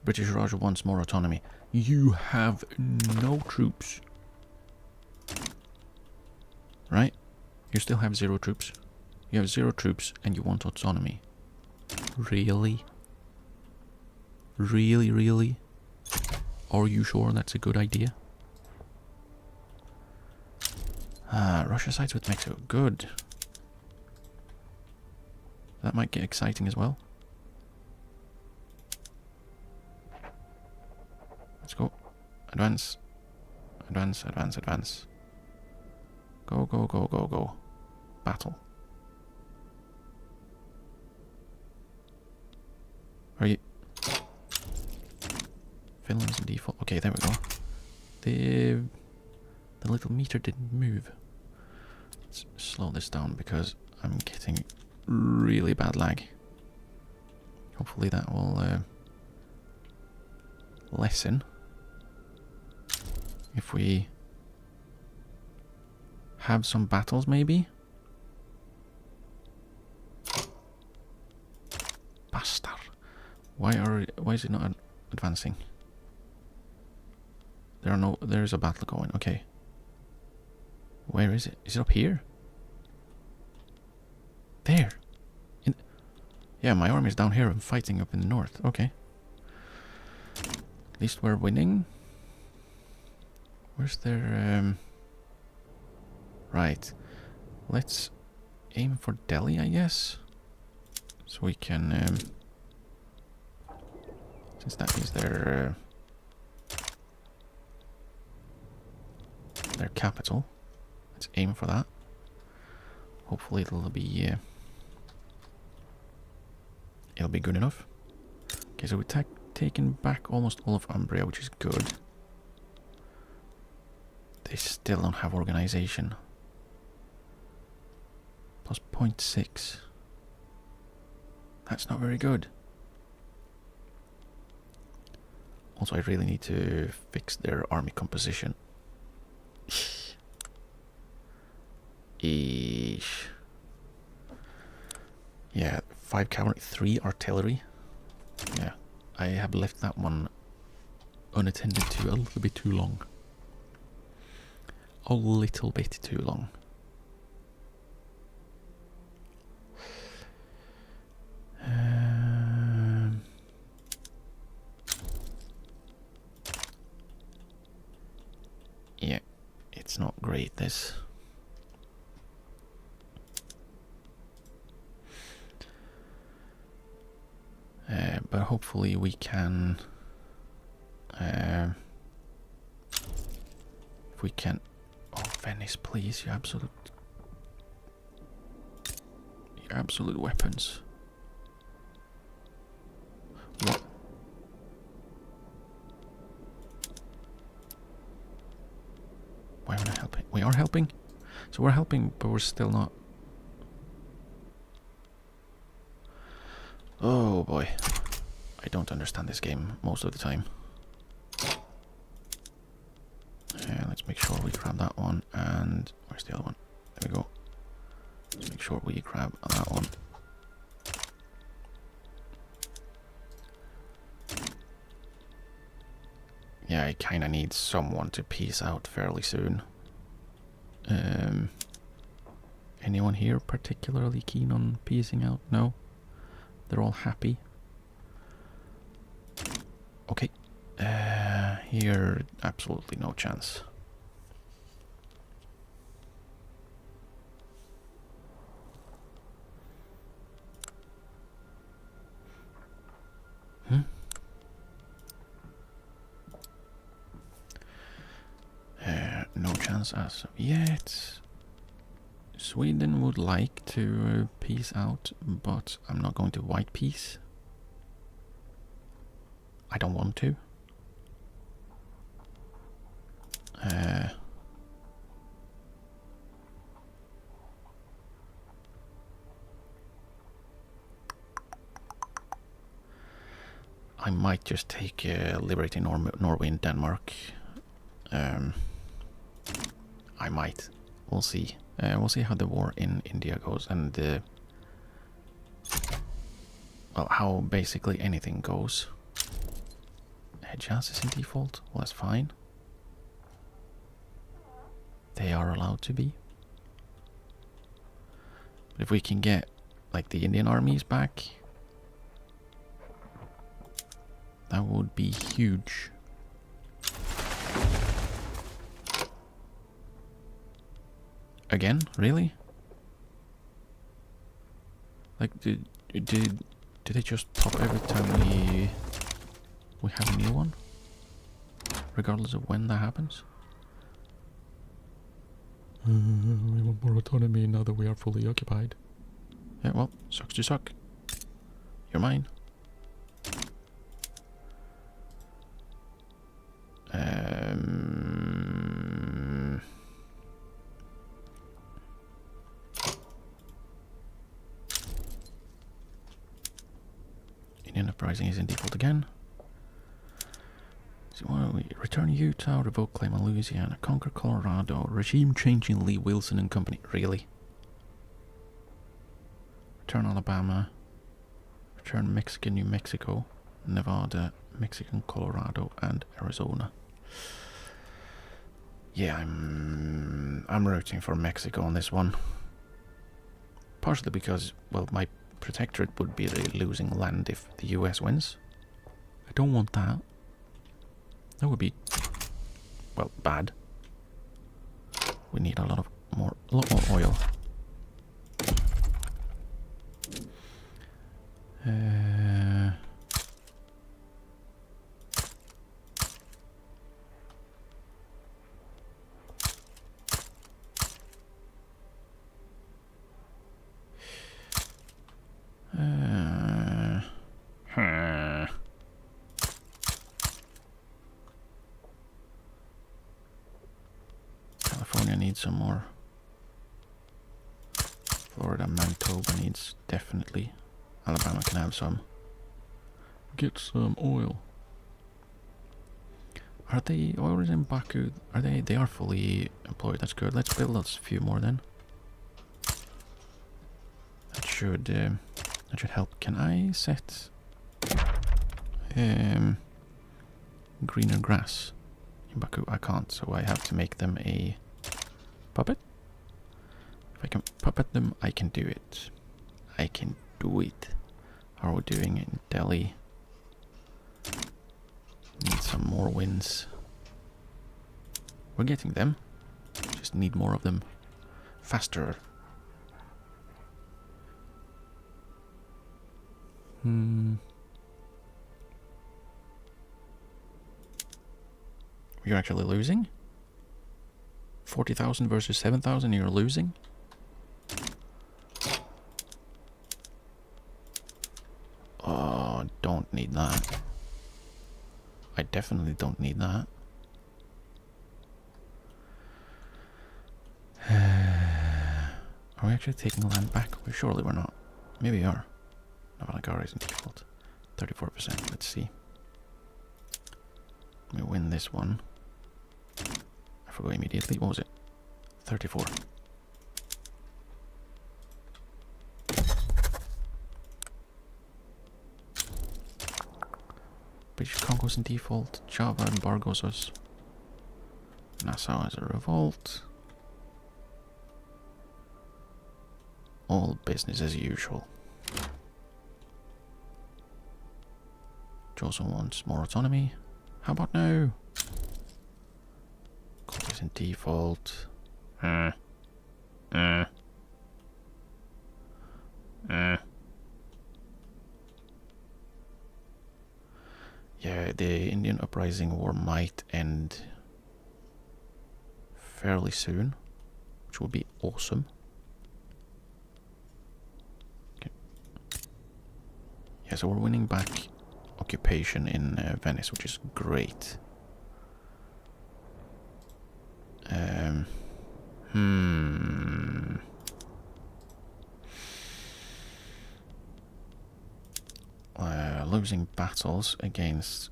British Raj wants more autonomy. You have no troops. Right? You still have 0 troops. You have 0 troops and you want autonomy. Really? Really, really? Are you sure that's a good idea? Russia sides with Mexico. Good. That might get exciting as well. Let's go. Advance. Advance, advance, advance. Go, go, go, go, go. Battle. Are you... Finland's in default. Okay, there we go. The little meter didn't move. Let's slow this down because I'm getting really bad lag. Hopefully that will lessen if we have some battles, maybe. Bastard! Why is it not advancing? There's a battle going. Okay. Where is it? Is it up here? There. Yeah, my army's down here. I'm fighting up in the north. Okay. At least we're winning. Where's their... Right. Let's aim for Delhi, I guess. So we can... since that is their capital. Let's aim for that. Hopefully it'll be good enough. Okay, so we've taken back almost all of Umbria, which is good. They still don't have organization. Plus 0.6. That's not very good. Also, I really need to fix their army composition. Eesh. Yeah, 5 cavalry, 3 artillery. Yeah, I have left that one unattended to a little bit too long. A little bit too long. Yeah, it's not great, this. But hopefully we can... if we can... Oh, Venice, please, you absolute weapons. What? Why am I not helping? We are helping? So we're helping, but we're still not... Oh boy. I don't understand this game most of the time. Let's make sure we grab that one, and... Where's the other one? There we go. Let's make sure we grab that one. Yeah, I kind of need someone to peace out fairly soon. Anyone here particularly keen on peacing out? No? They're all happy. Okay. Here, absolutely no chance. No chance as of yet. Sweden would like to peace out, but I'm not going to white peace. I don't want to. I might just take liberating Norway and Denmark. I might. We'll see. We'll see how the war in India goes, and well, how basically anything goes. Hejaz is in default. Well, that's fine. They are allowed to be. But if we can get like the Indian armies back, that would be huge. Again? Really? Like, did it just pop every time we have a new one? Regardless of when that happens? We want more autonomy now that we are fully occupied. Yeah, well, sucks to suck. You're mine. Indian uprising is in default again. So why don't we return Utah, revoke claim on Louisiana, conquer Colorado, regime change in Lee, Wilson and company. Really? Return Alabama, return Mexican, New Mexico, Nevada, Mexican, Colorado, and Arizona. Yeah, I'm rooting for Mexico on this one. Partially because, well, my protectorate would be the losing land if the US wins. I don't want that. That would be, well, bad. We need a lot more oil. California needs some more. Florida, Manitoba needs definitely. Alabama can have some. Get some oil. Are they oilers in Baku? Are they? They are fully employed. That's good. Let's build us a few more then. That should help. Can I set greener grass in Baku? I can't, so I have to make them a puppet. If I can puppet them, I can do it. I can do it. How are we doing in Delhi? Need some more wins. We're getting them. Just need more of them. Faster. You're actually losing? 40,000 versus 7,000, you're losing? Oh, don't need that. I definitely don't need that. Are we actually taking land back? Well, surely we're not. Maybe we are. Navalagara isn't default. 34%. Let's see. We win this one. I forgot immediately. What was it? 34. British Congo's in default. Java embargoes us. Nassau has a revolt. All business as usual. Joseph wants more autonomy. How about now? Congo's in default. Yeah, the Indian Uprising War might end fairly soon, which would be awesome. Okay. Yeah, so we're winning back occupation in Venice, which is great. Losing battles against...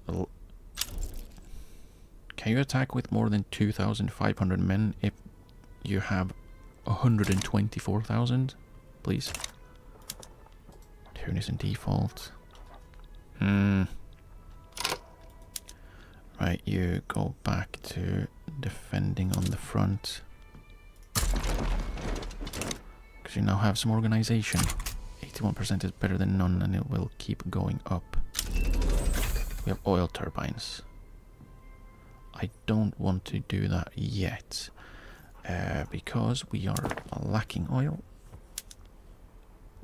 Can you attack with more than 2,500 men if you have 124,000? Please. Tunis in default. Right, you go back to defending on the front. Because you now have some organization. 81% is better than none, and it will keep going up. We have oil turbines. I don't want to do that yet, because we are lacking oil.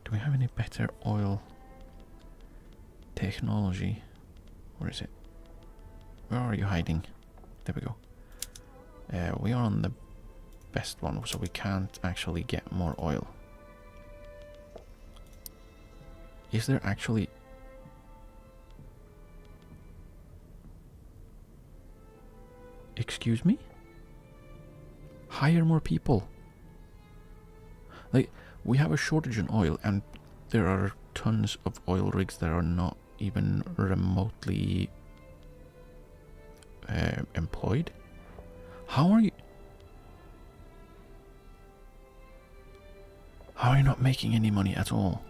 Do we have any better oil technology? Where is it? Where are you hiding? There we go. We are on the best one, so we can't actually get more oil. Is there actually... Excuse me? Hire more people. Like, we have a shortage in oil, and there are tons of oil rigs that are not even remotely employed. How are you... How are you not making any money at all?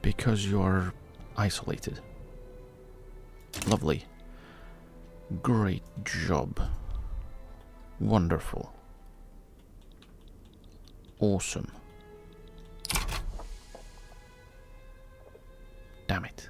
Because you're isolated. Lovely. Great job. Wonderful. Awesome. Damn it.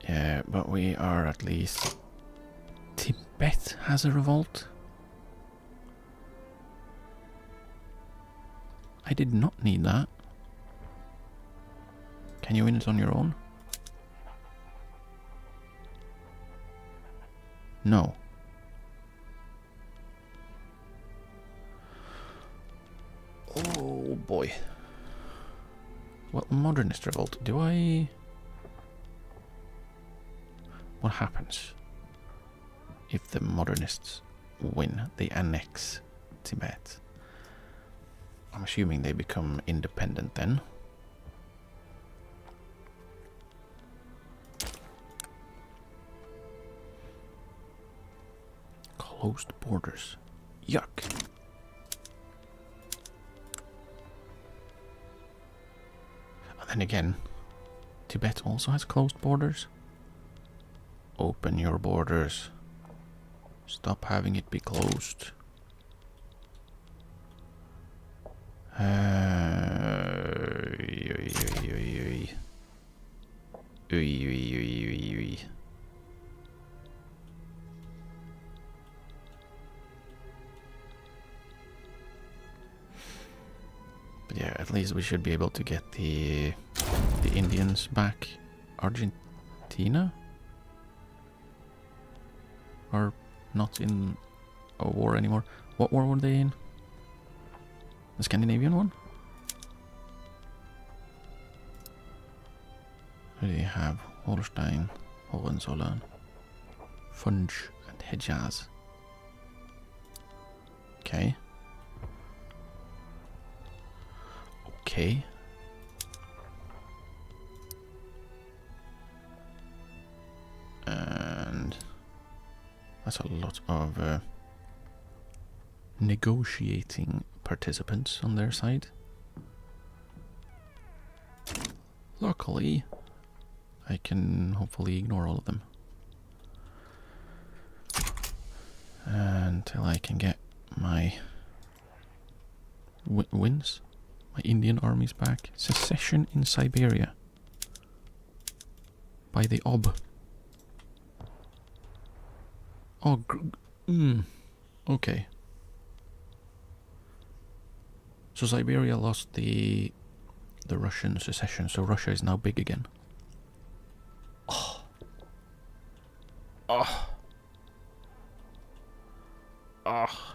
Yeah, but we are at least... Tibet has a revolt? I did not need that. Can you win it on your own? No. Oh boy. Well, modernist revolt. Do I... What happens if the modernists win? They annex Tibet. I'm assuming they become independent then. Closed borders. Yuck. And then again, Tibet also has closed borders. Open your borders. Stop having it be closed. But yeah, at least we should be able to get the Indians back. Argentina are not in a war anymore. What war were they in? The Scandinavian one? Who do you have? Holstein, Hohenzollern, Funj, and Hejaz. Okay. Okay. And that's a lot of negotiating participants on their side. Luckily, I can hopefully ignore all of them. Until I can get my wins, my Indian armies back. Secession in Siberia by the OB. Oh, okay. So Siberia lost the Russian secession, so Russia is now big again. Oh. Oh. Oh.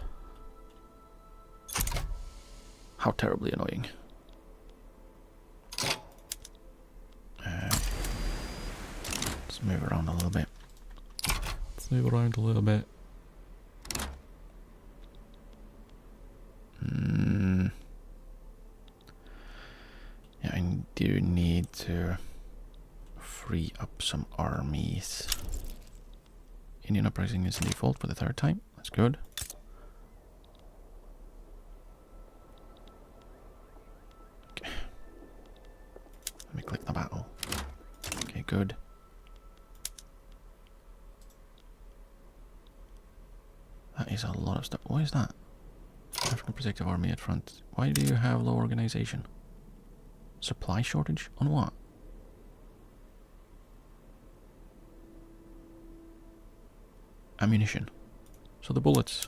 How terribly annoying. Let's move around a little bit. Yeah, I do need to free up some armies. Indian uprising is in default for the third time. That's good. Okay. Let me click the battle. Okay, good. That is a lot of stuff. What is that? African Protective Army at front. Why do you have low organization? Supply shortage? On what? Ammunition. So the bullets.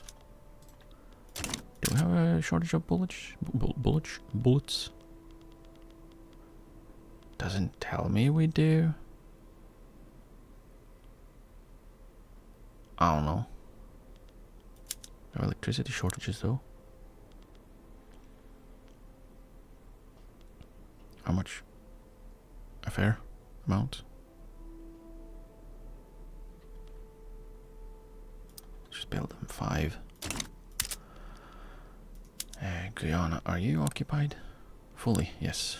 Do we have a shortage of bullets? Bullets? Doesn't tell me we do. I don't know. There are electricity shortages though. How much? A fair amount? Just build them 5. Guyana, are you occupied? Fully, yes.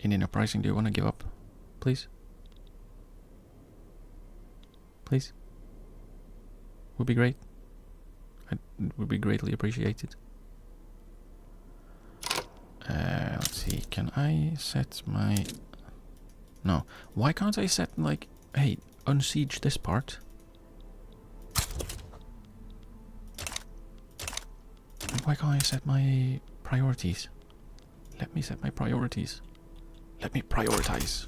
Indian uprising, do you want to give up? Please? Please? Would be great. It would be greatly appreciated. Let's see, can I set my... No. Why can't I set, like, hey, unsiege this part? And why can't I set my priorities? Let me set my priorities. Let me prioritize.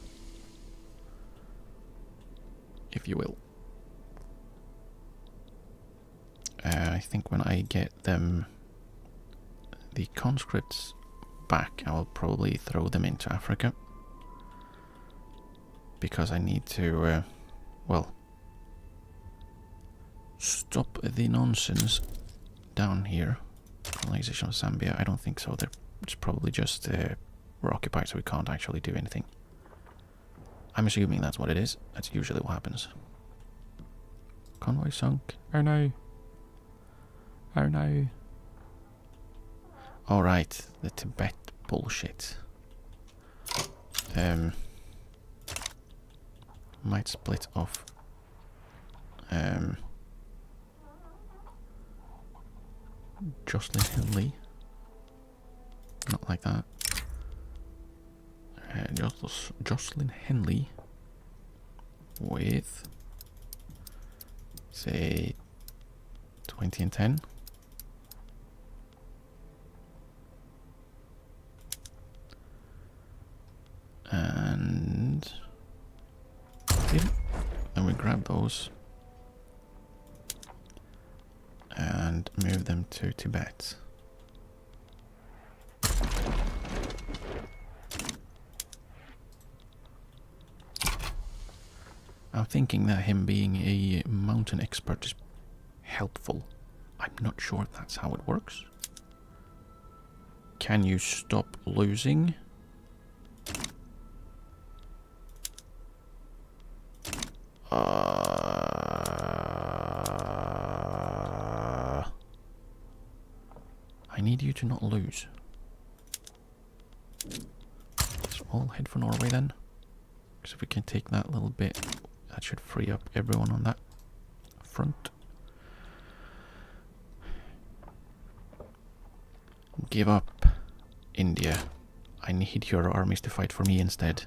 If you will. I think when I get them, the conscripts back, I will probably throw them into Africa. Because I need to, well, stop the nonsense down here. Colonization of Zambia, I don't think so. It's probably just, we're occupied, so we can't actually do anything. I'm assuming that's what it is. That's usually what happens. Convoy sunk. Oh no. Oh no. Alright, the Tibet bullshit. Might split off. Jocelyn Henley. Not like that. Jocelyn Henley with, say, 20 and 10. And then we grab those and move them to Tibet. I'm thinking that him being a mountain expert is helpful. I'm not sure if that's how it works. Can you stop losing? I need you to not lose. Let's all head for Norway then. Because if we can take that little bit, that should free up everyone on that front. Give up, India. I need your armies to fight for me instead.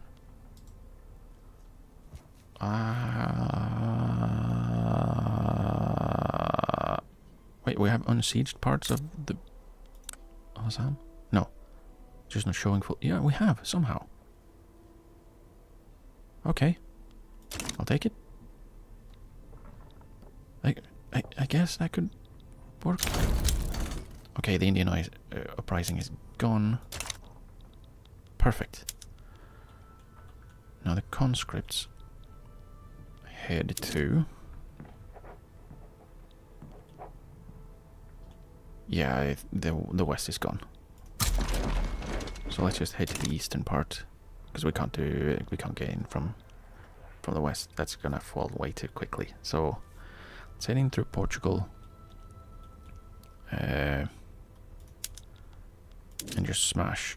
Wait, we have unsieged parts of the Assam? No. Just not showing full... Yeah, we have, somehow. Okay. I'll take it. I guess that could work. Okay, the Indian uprising is gone. Perfect. Now the conscripts head to... Yeah, the west is gone. So let's just head to the eastern part, because we can't get in from the west. That's gonna fall way too quickly. So let's head in through Portugal, and just smash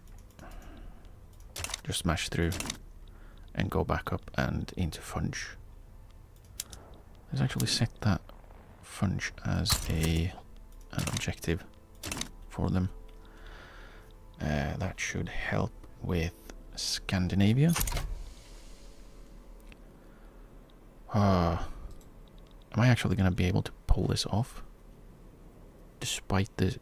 through, and go back up and into Funge. Let's actually set that Funge as an objective for them. That should help with Scandinavia. Am I actually going to be able to pull this off? Despite the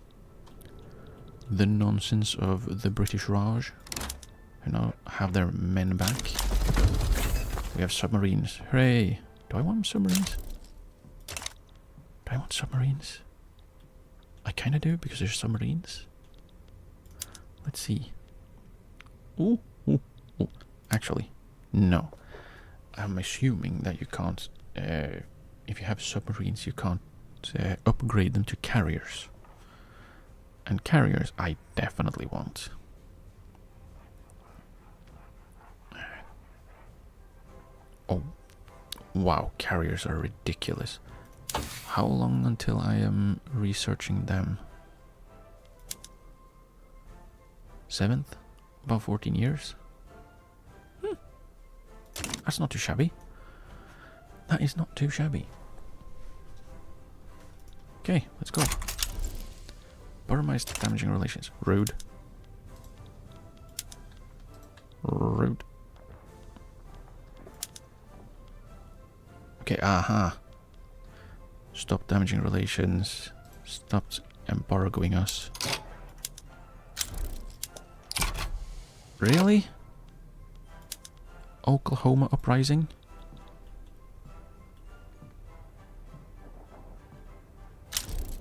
nonsense of the British Raj, who now have their men back. We have submarines. Hooray! Do I want submarines? Do I want submarines? I kind of do, because there's submarines. Let's see. Ooh. Actually, no. I'm assuming that you can't, if you have submarines, you can't upgrade them to carriers. And carriers, I definitely want. Oh, wow, carriers are ridiculous. How long until I am researching them? 7th? About 14 years? That's not too shabby. That is not too shabby. Okay, let's go. Burmized damaging relations. Rude. Rude. Okay, aha. Stop damaging relations. Stopped embargoing us. Really? Oklahoma uprising?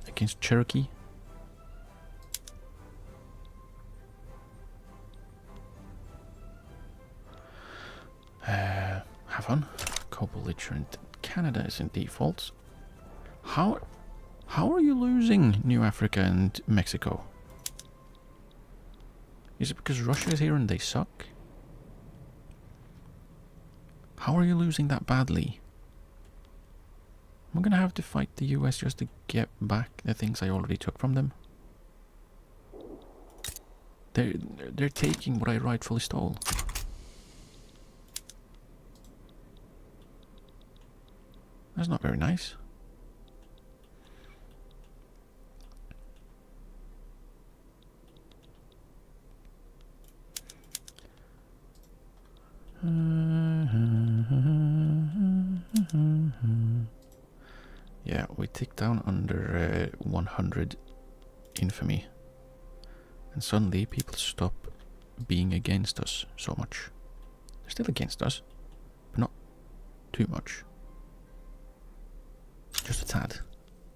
Against Cherokee? Have fun. Co-belligerent. Canada is in default. How are you losing New Africa and Mexico? Is it because Russia is here and they suck? How are you losing that badly? I'm gonna have to fight the US just to get back the things I already took from them. They're taking what I rightfully stole. That's not very nice. Yeah, we tick down under 100 infamy, and suddenly people stop being against us so much. They're still against us, but not too much. Just a tad.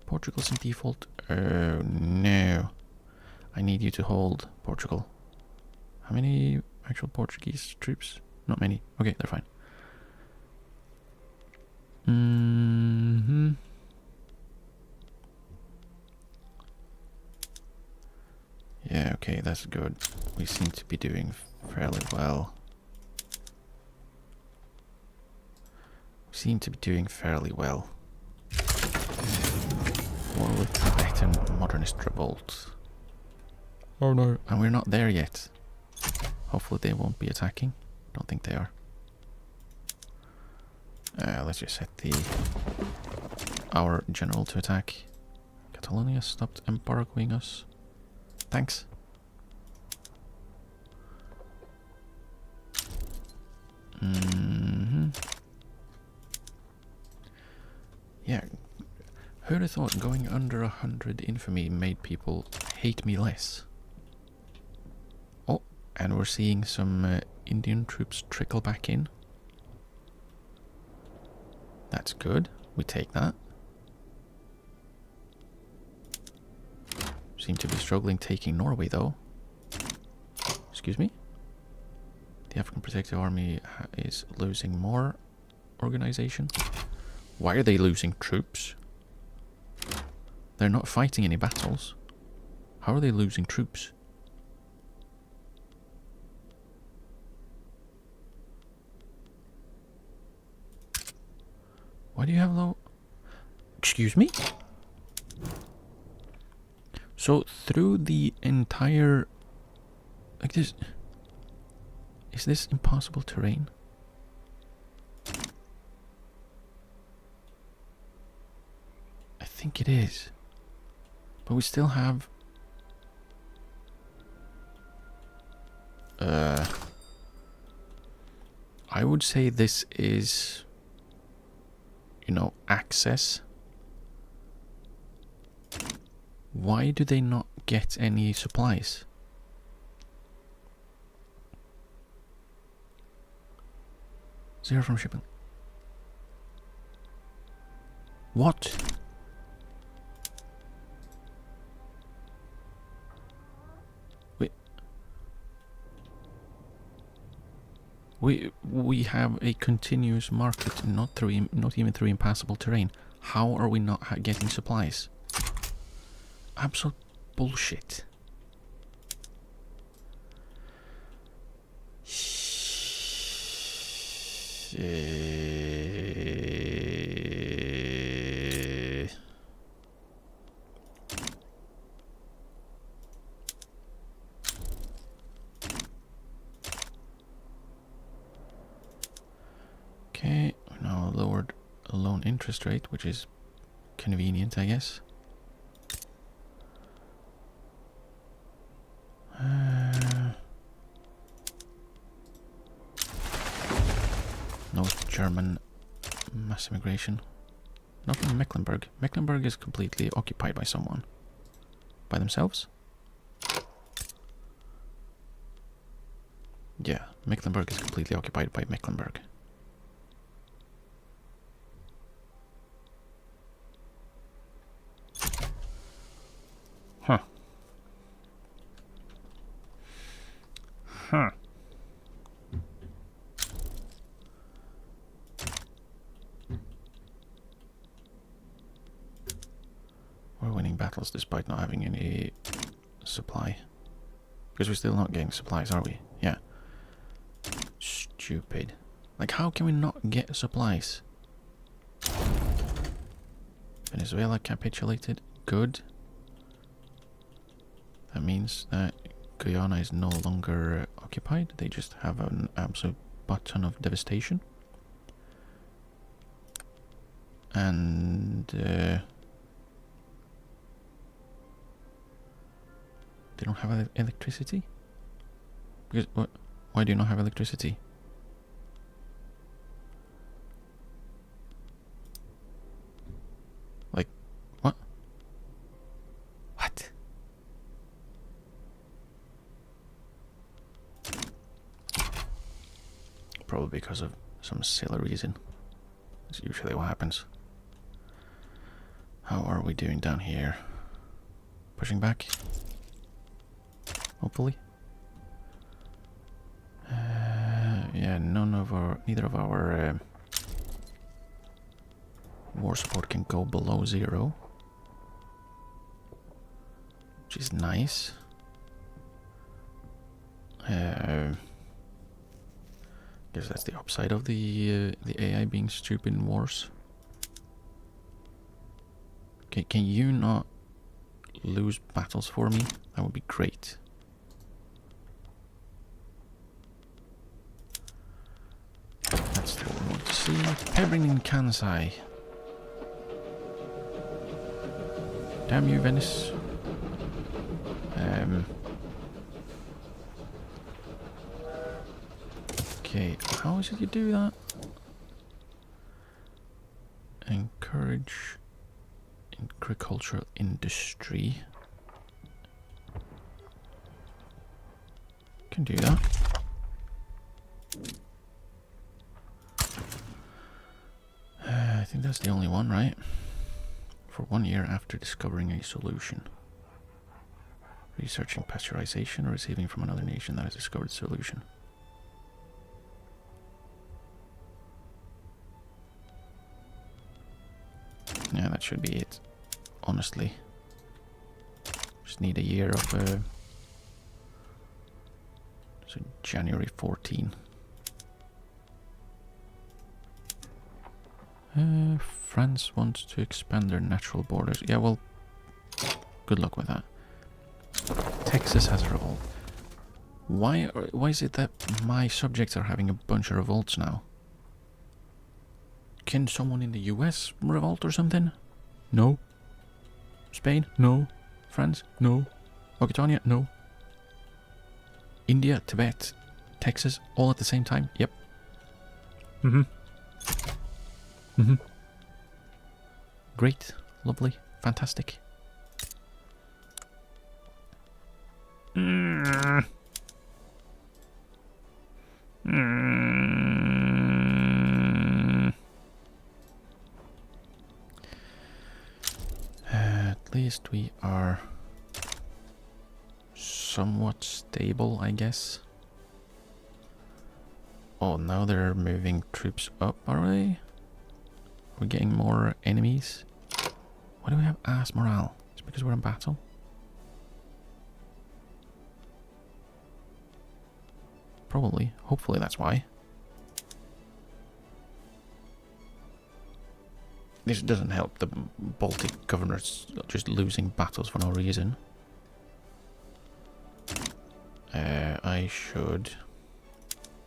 Portugal's in default. Oh no. I need you to hold Portugal. How many actual Portuguese troops? Not many. Okay, they're fine. Yeah, okay, that's good. We seem to be doing fairly well. War with Tibetan modernist revolt. Oh no. And we're not there yet. Hopefully they won't be attacking. Don't think they are. Let's just set our general to attack. Catalonia stopped embargoing us. Thanks. Yeah. Who'd have thought going under 100 infamy made people hate me less? Oh, and we're seeing some Indian troops trickle back in. That's good. We take that. Seem to be struggling taking Norway, though. Excuse me? The African Protective Army is losing more organization. Why are they losing troops? They're not fighting any battles. How are they losing troops? Why do you have low... Excuse me? So through the entire... Like this... Is this impossible terrain? I think it is. But we still have... I would say this is... You know, access. Why do they not get any supplies? Zero from shipping. What? We have a continuous market, not even through impassable terrain. How are we not getting supplies? Absolute bullshit. Okay, now lowered loan interest rate, which is convenient, I guess. No German mass immigration. Not from Mecklenburg. Mecklenburg is completely occupied by someone. By themselves? Yeah, Mecklenburg is completely occupied by Mecklenburg. Huh. Huh. We're winning battles despite not having any supply. Because we're still not getting supplies, are we? Yeah. Stupid. Like, how can we not get supplies? Venezuela capitulated. Good. That means that Guyana is no longer occupied. They just have an absolute butt ton of devastation. And they don't have electricity? Because what? Why do you not have electricity? Like, what? What? Probably because of some silly reason. That's usually what happens. How are we doing down here? Pushing back? Hopefully. Yeah, neither of our war support can go below 0, which is nice. Guess that's the upside of the AI being stupid in wars. Okay, can you not lose battles for me? That would be great. see. Pebrin in Kansai. Damn you, Venice. Okay, how is it you do that? Encourage agricultural industry. Can do that. I think that's the only one, right? For 1 year after discovering a solution. Researching pasteurization or receiving from another nation that has discovered a solution. Yeah, that should be it. Honestly. Just need a year of... so January 14. France wants to expand their natural borders. Yeah, well, good luck with that. Texas has a revolt. Why is it that my subjects are having a bunch of revolts now? Can someone in the US revolt or something? No. Spain? No. France? No. Occitania? No. India, Tibet, Texas, all at the same time? Yep. Great. Lovely. Fantastic. At least we are somewhat stable, I guess. Oh, now they're moving troops up, are they? We're getting more enemies. Why do we have ass morale? It's because we're in battle? Probably. Hopefully that's why. This doesn't help the Baltic governors just losing battles for no reason. I should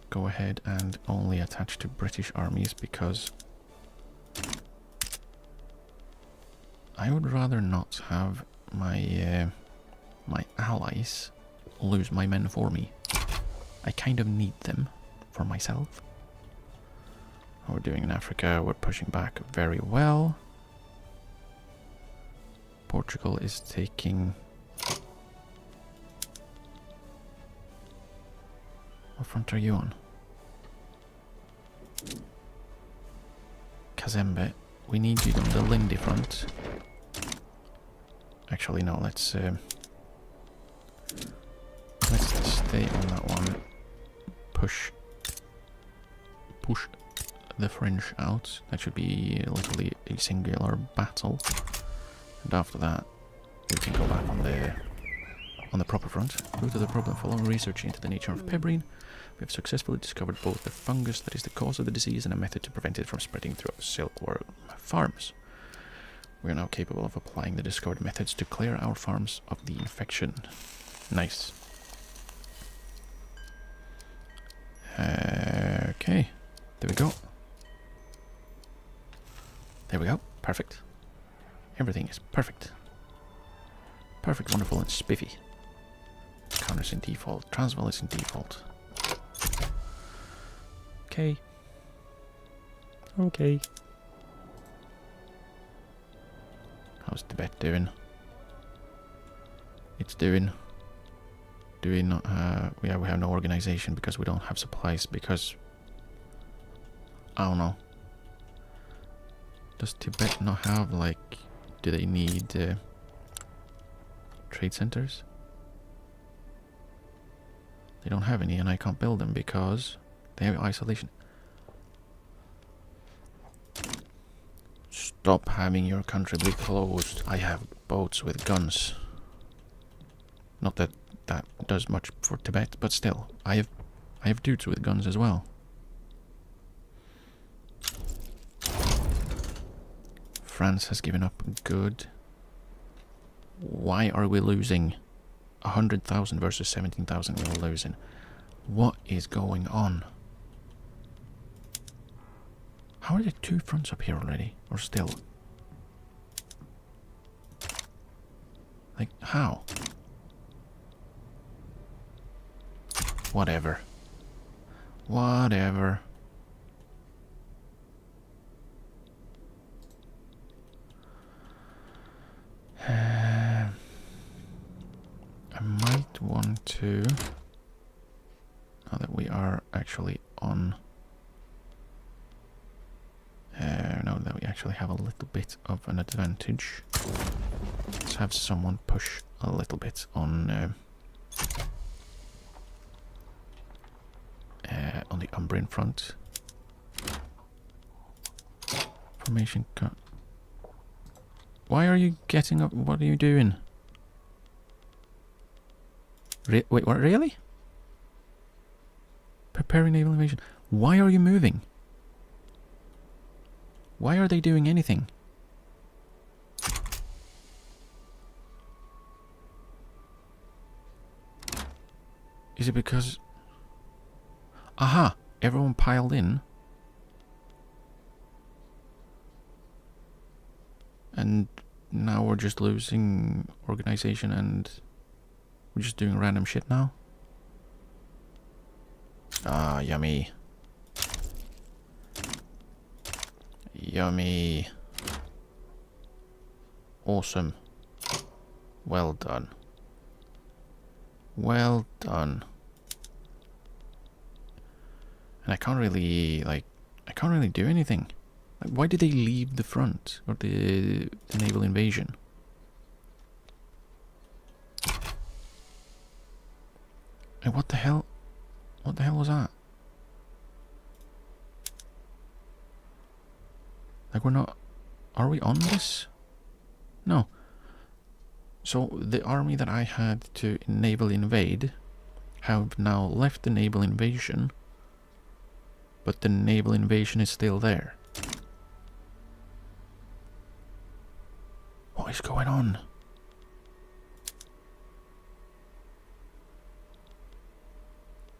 go ahead and only attach to British armies because I would rather not have my my allies lose my men for me. I kind of need them for myself. What we're doing in Africa, we're pushing back very well. Portugal is taking... What front are you on? Kazembe. We need you on the Lindi front. Actually, no, let's stay on that one. Push the French out. That should be literally a singular battle. And after that, we can go back on the proper front. Root of the problem: following research into the nature of pebrine, we have successfully discovered both the fungus that is the cause of the disease and a method to prevent it from spreading throughout silkworm farms. We are now capable of applying the discovered methods to clear our farms of the infection. Nice. Okay, there we go. There we go. Perfect. Everything is perfect. Perfect, wonderful, and spiffy. Counters in default. Transvaal is in default. Okay. Okay. How's Tibet doing? It's doing. Do we not have... we have no organization because we don't have supplies because... I don't know. Does Tibet not have, like... do they need trade centers? They don't have any and I can't build them because they have isolation. Stop having your country be closed. I have boats with guns. Not that that does much for Tibet, but still, I have dudes with guns as well. France has given up. Good. Why are we losing 100,000 versus 17,000 we're losing? What is going on? How are there 2 fronts up here already? Or still? Like, how? Whatever. Whatever. I might want to, now that we are actually on, now that we actually have a little bit of an advantage, let's have someone push a little bit on the Umbrian front. Formation cut. Why are you getting up? What are you doing? Wait, what? Really? Preparing naval invasion. Why are you moving? Why are they doing anything? Is it because... Aha! Everyone piled in. And now we're just losing organization and we're just doing random shit now. Ah, yummy. Yummy. Awesome. Well done. Well done. And I can't really, like, I can't really do anything. Like, why did they leave the front or the naval invasion? And what the hell? What the hell was that? Like, we're not... Are we on this? No. So the army that I had to naval invade have now left the naval invasion, but the naval invasion is still there. What is going on?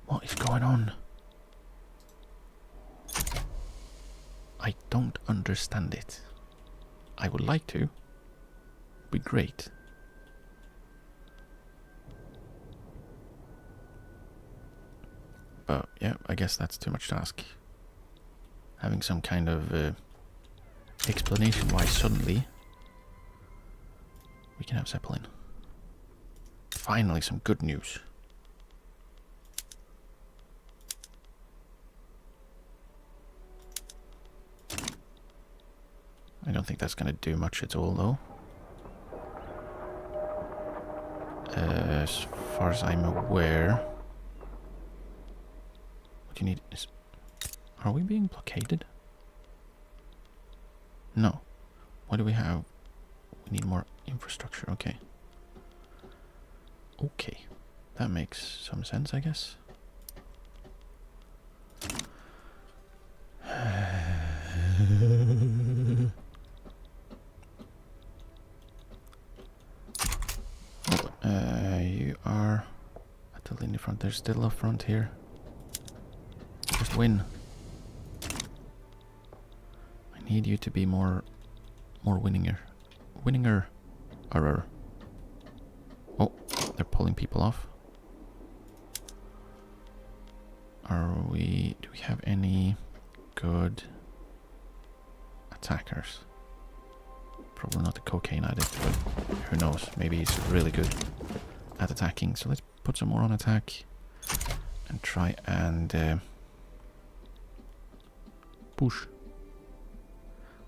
What is going on? I don't understand it. I would like to. Be great. But yeah, I guess that's too much to ask. Having some kind of explanation why suddenly we can have Zeppelin. Finally, some good news. I don't think that's going to do much at all, though. As far as I'm aware... What do you need is... Are we being blockaded? No. What do we have? We need more infrastructure, okay. Okay. That makes some sense, I guess. You are at the linear front. There's still a front here. Just win. I need you to be more winninger. Winninger. Oh, they're pulling people off. Do we have any good attackers? Probably not the cocaine addict, but who knows? Maybe he's really good at attacking. So let's put some more on attack and try and push.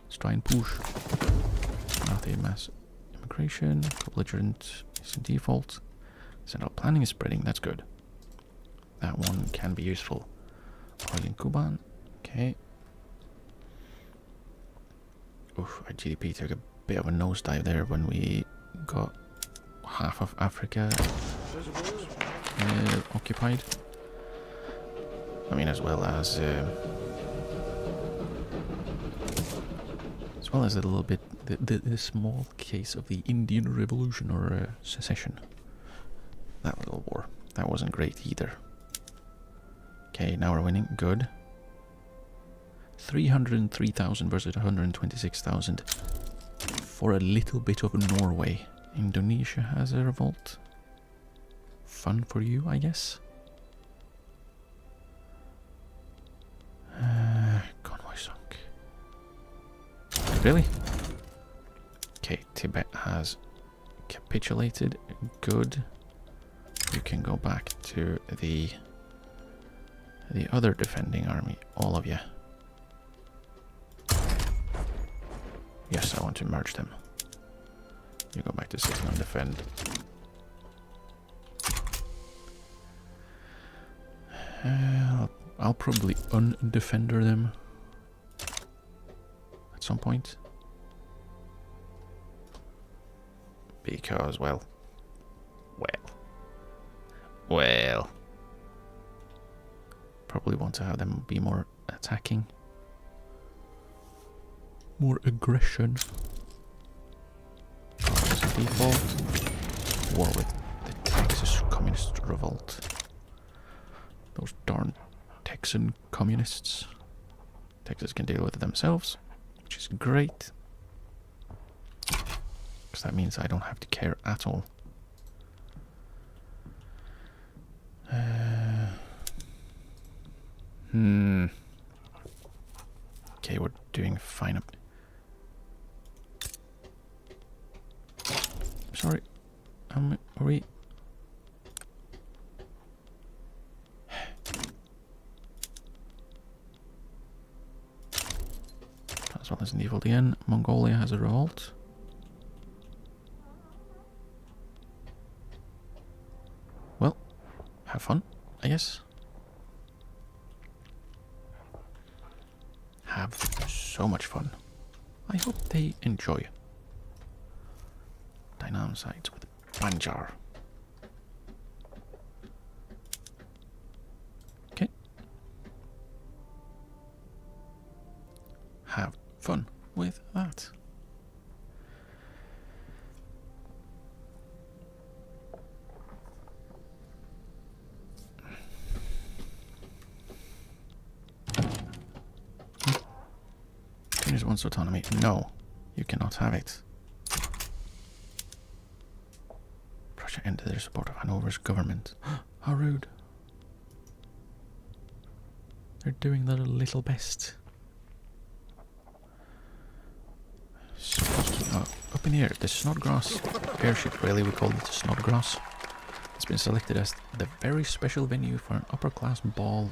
Let's try and push. Not a mass immigration. Co-belligerent is in default. Central planning is spreading. That's good. That one can be useful. Oil in Kuban. Okay. Oof, our GDP took a bit of a nosedive there when we got half of Africa occupied. I mean, as well as a little bit the small case of the Indian Revolution or secession. That little war. That wasn't great either. Okay, now we're winning. Good. 303,000 versus 126,000 for a little bit of Norway. Indonesia has a revolt. Fun for you, I guess. Convoy sunk. Really? Okay, Tibet has capitulated. Good. You can go back to the other defending army, all of you. Yes, I want to merge them. You go back to sitting on defend. I'll probably undefender them at some point. Because, well. Probably want to have them be more attacking. More aggression. As a default. War with the Texas Communist Revolt. Those darn Texan communists. Texas can deal with it themselves, which is great. Because that means I don't have to care at all. Okay, we're doing fine up. Sorry, are we? As well as an evil again. Mongolia has a revolt. Well, have fun, I guess. Have so much fun. I hope they enjoy. Dynam sides with Banjar. Okay. Have fun with that. Tunis wants autonomy. No, you cannot have it. Prussia ended their support of Hanover's government. How rude. They're doing their little best. Up in here, the Snodgrass airship, really, we call it the Snodgrass. It's been selected as the very special venue for an upper-class ball.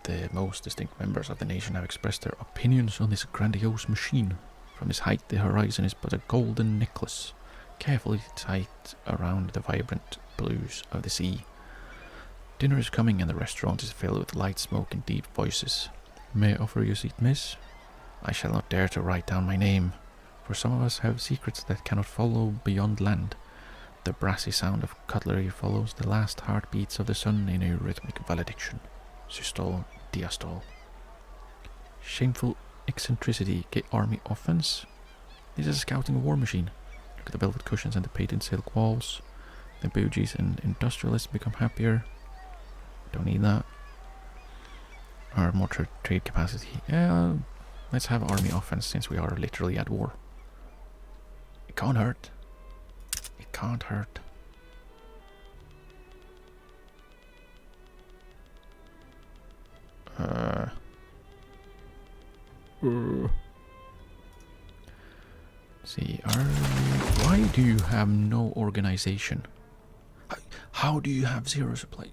The most distinct members of the nation have expressed their opinions on this grandiose machine. From its height, the horizon is but a golden necklace, carefully tied around the vibrant blues of the sea. Dinner is coming and the restaurant is filled with light smoke and deep voices. May I offer you a seat, miss? I shall not dare to write down my name, for some of us have secrets that cannot follow beyond land. The brassy sound of cutlery follows the last heartbeats of the sun in a rhythmic valediction. Systole, diastole. Shameful eccentricity, gay army offense. This is a scouting war machine. Look at the velvet cushions and the painted silk walls. The bougies and industrialists become happier. Don't need that. Or more trade capacity. Yeah, let's have army offense since we are literally at war. It can't hurt. It can't hurt. See, why do you have no organization? How do you have zero supplies?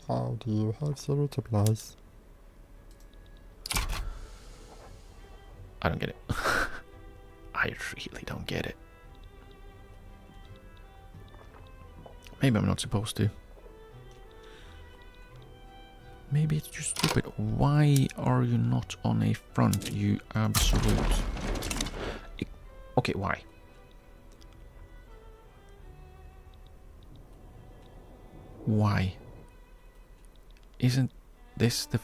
How do you have zero supplies? I don't get it. I really don't get it. Maybe I'm not supposed to. Maybe it's just stupid. Why are you not on a front, you absolute... Okay, why? Why? Isn't this the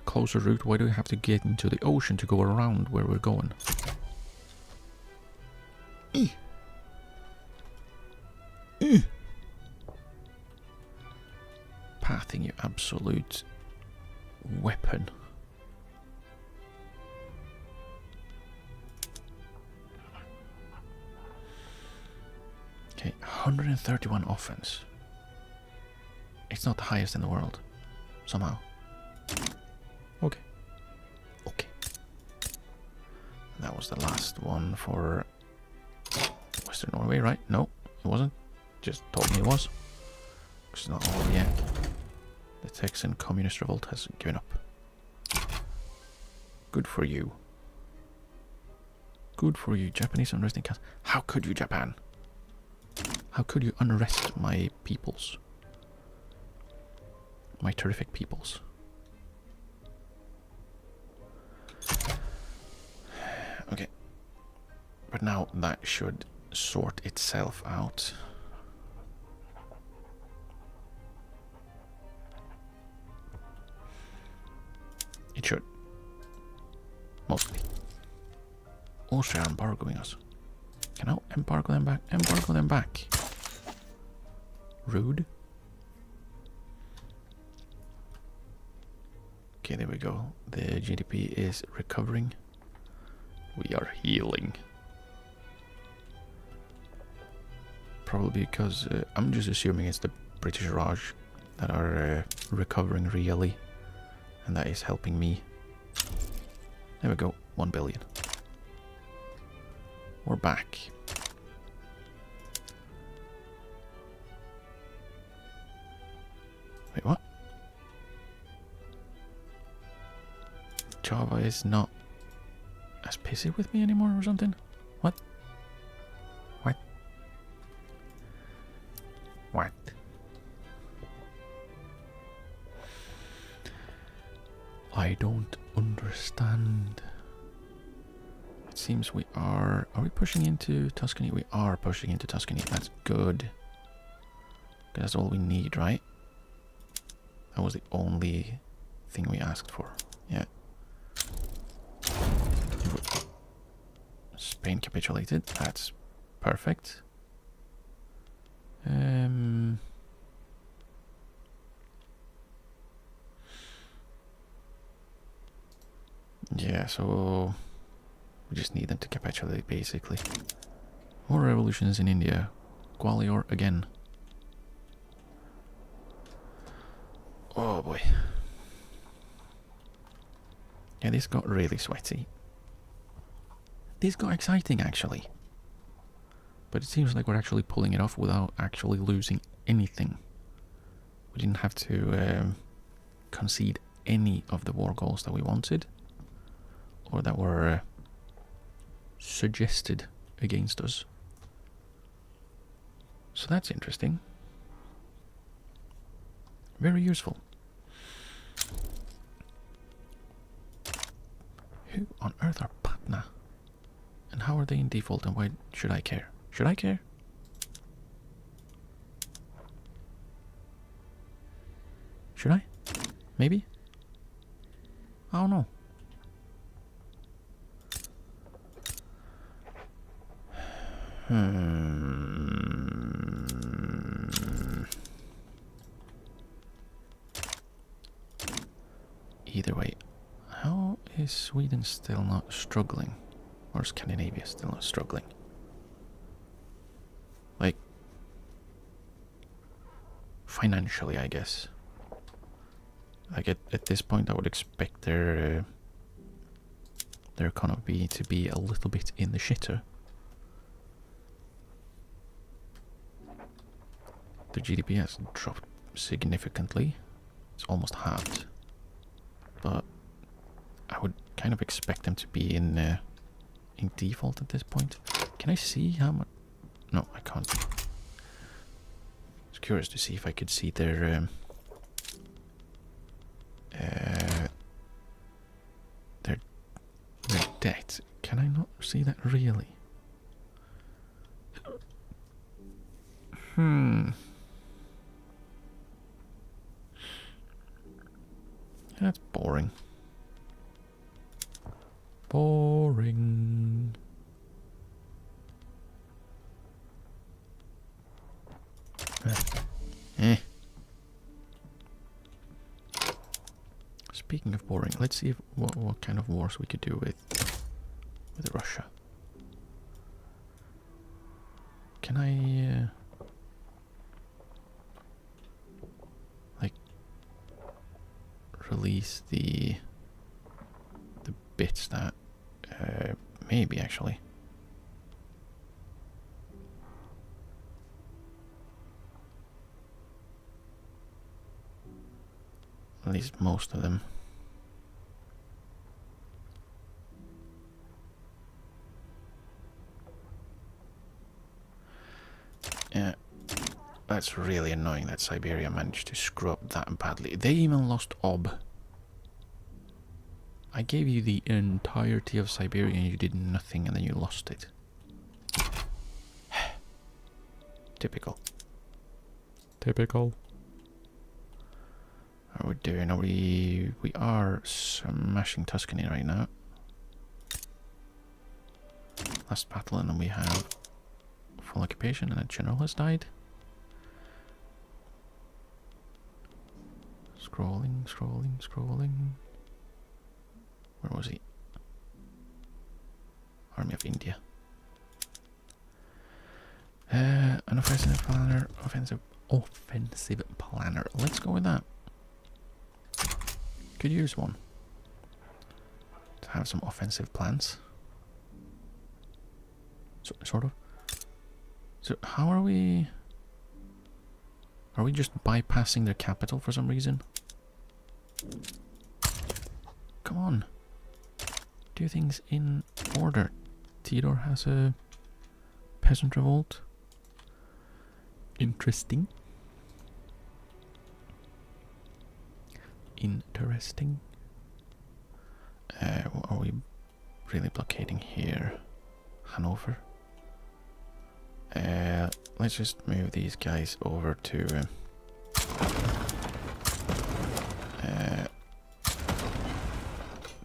closer route? Why do we have to get into the ocean to go around where we're going? Pathing, you absolute weapon. Okay, 131 offense. It's not the highest in the world, somehow. Okay. Okay. That was the last one for Western Norway, right? No, it wasn't. Just told me it was. It's not all yet. The Texan Communist Revolt has given up. Good for you. Good for you, Japanese unresting cats. How could you, Japan? How could you unrest my peoples? My terrific peoples. Okay. But now that should sort itself out. It should. Mostly. Austria embargoing us. Can I embargo them back? Embargo them back. Rude. Okay, there we go. The GDP is recovering. We are healing. Probably because I'm just assuming it's the British Raj that are recovering really. And that is helping me. There we go. 1 billion. We're back. Wait, what? Java is not as pissy with me anymore or something? What? What? What? I don't understand. It seems we are... Are we pushing into Tuscany? We are pushing into Tuscany. That's good. That's all we need, right? That was the only thing we asked for. Yeah. Spain capitulated. That's perfect. Yeah, so we just need them to capitulate, basically. More revolutions in India. Gwalior again. Oh boy. Yeah, this got really sweaty. This got exciting, actually. But it seems like we're actually pulling it off without actually losing anything. We didn't have to concede any of the war goals that we wanted. Or that were suggested against us. So that's interesting. Very useful. Who on earth are Patna? And how are they in default, and why should I care? Should I care? Should I? Maybe? I don't know. Either way, how is Sweden still not struggling? Or Scandinavia still not struggling? Like, financially, I guess. Like at this point, I would expect their economy to be a little bit in the shitter. The GDP has dropped significantly. It's almost halved. But I would kind of expect them to be in default at this point. Can I see how much? No, I can't. I was curious to see if I could see their debt. Can I not see that really? That's boring. Boring. Speaking Speaking of boring, let's see what kind of wars we could do with Russia. Can I like release the bits that maybe actually. At least most of them. Yeah, that's really annoying that Siberia managed to screw up that badly. They even lost Ob. I gave you the entirety of Siberia and you did nothing and then you lost it. Typical. Typical. How are we doing? We are smashing Tuscany right now. Last battle and then we have full occupation and a general has died. Scrolling, scrolling, scrolling. Where was he? Army of India. An offensive planner, offensive planner. Let's go with that. Could use one to have some offensive plans. Sort of. So how are we? Are we just bypassing their capital for some reason? Come on. Do things in order. Theodore has a peasant revolt. Interesting. Interesting. Are we really blockading here? Hanover. Let's just move these guys over to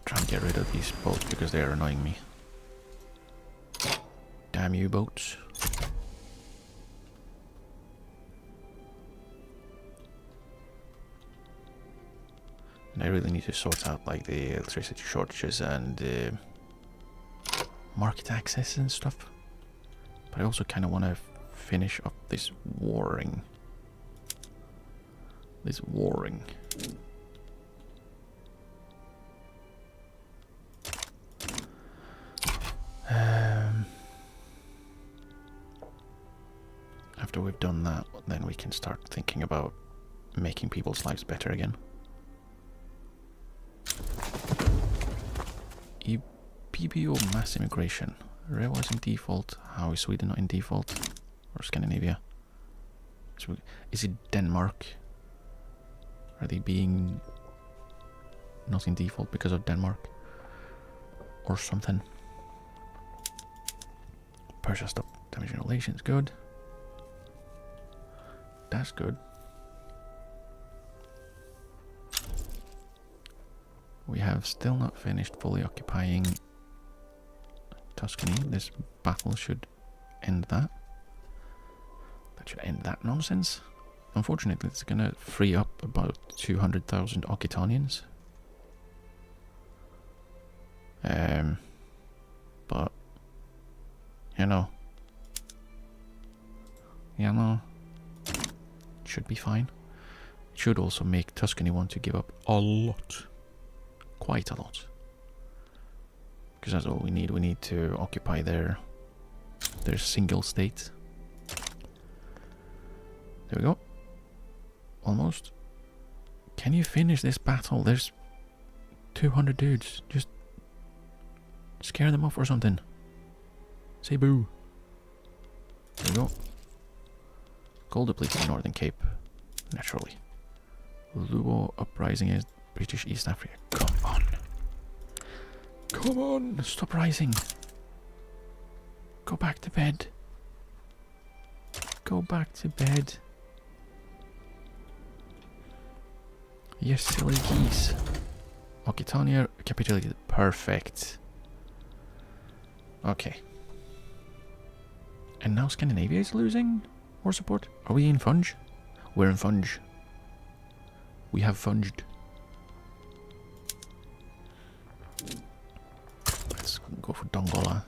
try and get rid of these boats because they are annoying me. Damn you boats. And I really need to sort out like the electricity shortages and market access and stuff. But I also kind of want to finish up this warring. After we've done that, then we can start thinking about making people's lives better again. PBO mass immigration. Rewa is in default. How is Sweden not in default? Or Scandinavia? Is it Denmark? Are they being not in default because of Denmark? Or something? Persia stop damaging relations. Good. That's good. We have still not finished fully occupying Tuscany. This battle should end that. That should end that nonsense. Unfortunately, it's going to free up about 200,000 Occitanians. But, you know, it should be fine. It should also make Tuscany want to give up a lot. Quite a lot. Because that's all we need. We need to occupy their single state. There we go. Almost. Can you finish this battle? There's 200 dudes. Just scare them off or something. Say boo. There we go. Gold depleted in Northern Cape. Naturally. Luo uprising is British East Africa. Come on. Come on. Stop rising. Go back to bed. Go back to bed. Yes, silly geese. Occitania capitulated. Perfect. Okay. And now Scandinavia is losing war support. Are we in Funge? We're in Funge. We have funged. go for Dongola.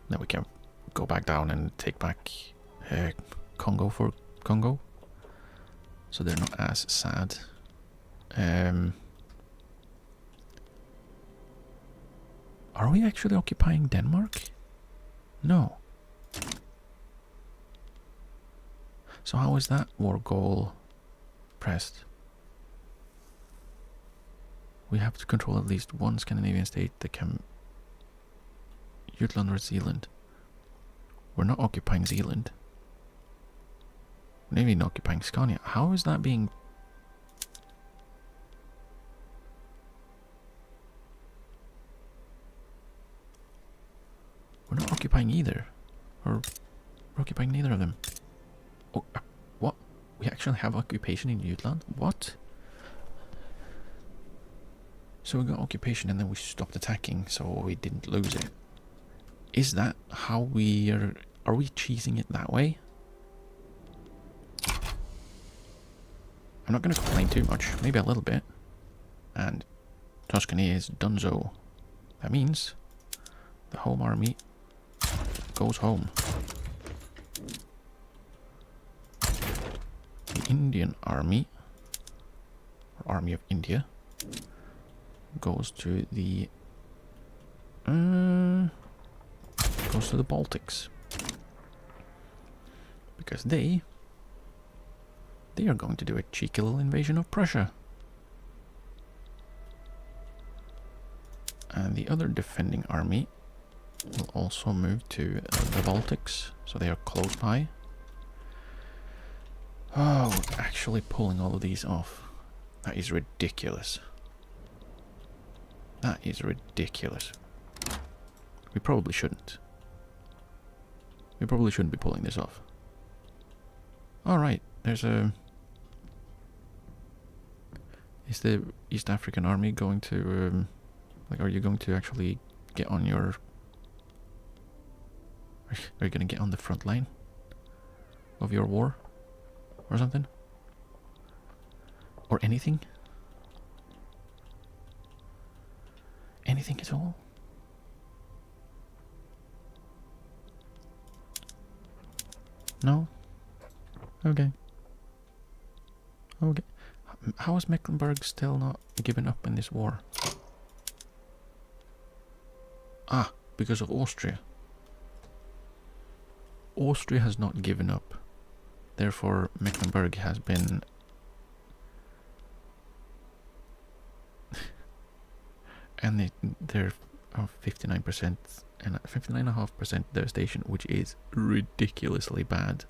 Then we can go back down and take back Congo for Congo. So they're not as sad. Are we actually occupying Denmark? No. So how is that war goal pressed? We have to control at least one Scandinavian state that can... Jutland or Zealand. We're not occupying Zealand. Maybe not occupying Scania. How is that being... We're not occupying either. Or we're occupying neither of them. Oh, what? We actually have occupation in Jutland? What? So we got occupation and then we stopped attacking, so we didn't lose it. Is that how we are... Are we cheesing it that way? I'm not going to complain too much, maybe a little bit. And Tuscany is donezo. That means the home army goes home. The Indian army, or army of India, goes to the Baltics, because they are going to do a cheeky little invasion of Prussia. And the other defending army will also move to the Baltics, so they are close by. Oh, actually pulling all of these off. That is ridiculous. That is ridiculous. We probably shouldn't. We probably shouldn't be pulling this off. Alright, there's a... Is the East African army going to... like, are you going to actually get on your... Are you going to get on the front line of your war? Or something? Or anything? Anything at all? No? Okay. Okay. How is Mecklenburg still not given up in this war? Ah, because of Austria. Austria has not given up. Therefore, Mecklenburg has been... and they're 59% and 59.5% devastation, which is ridiculously bad.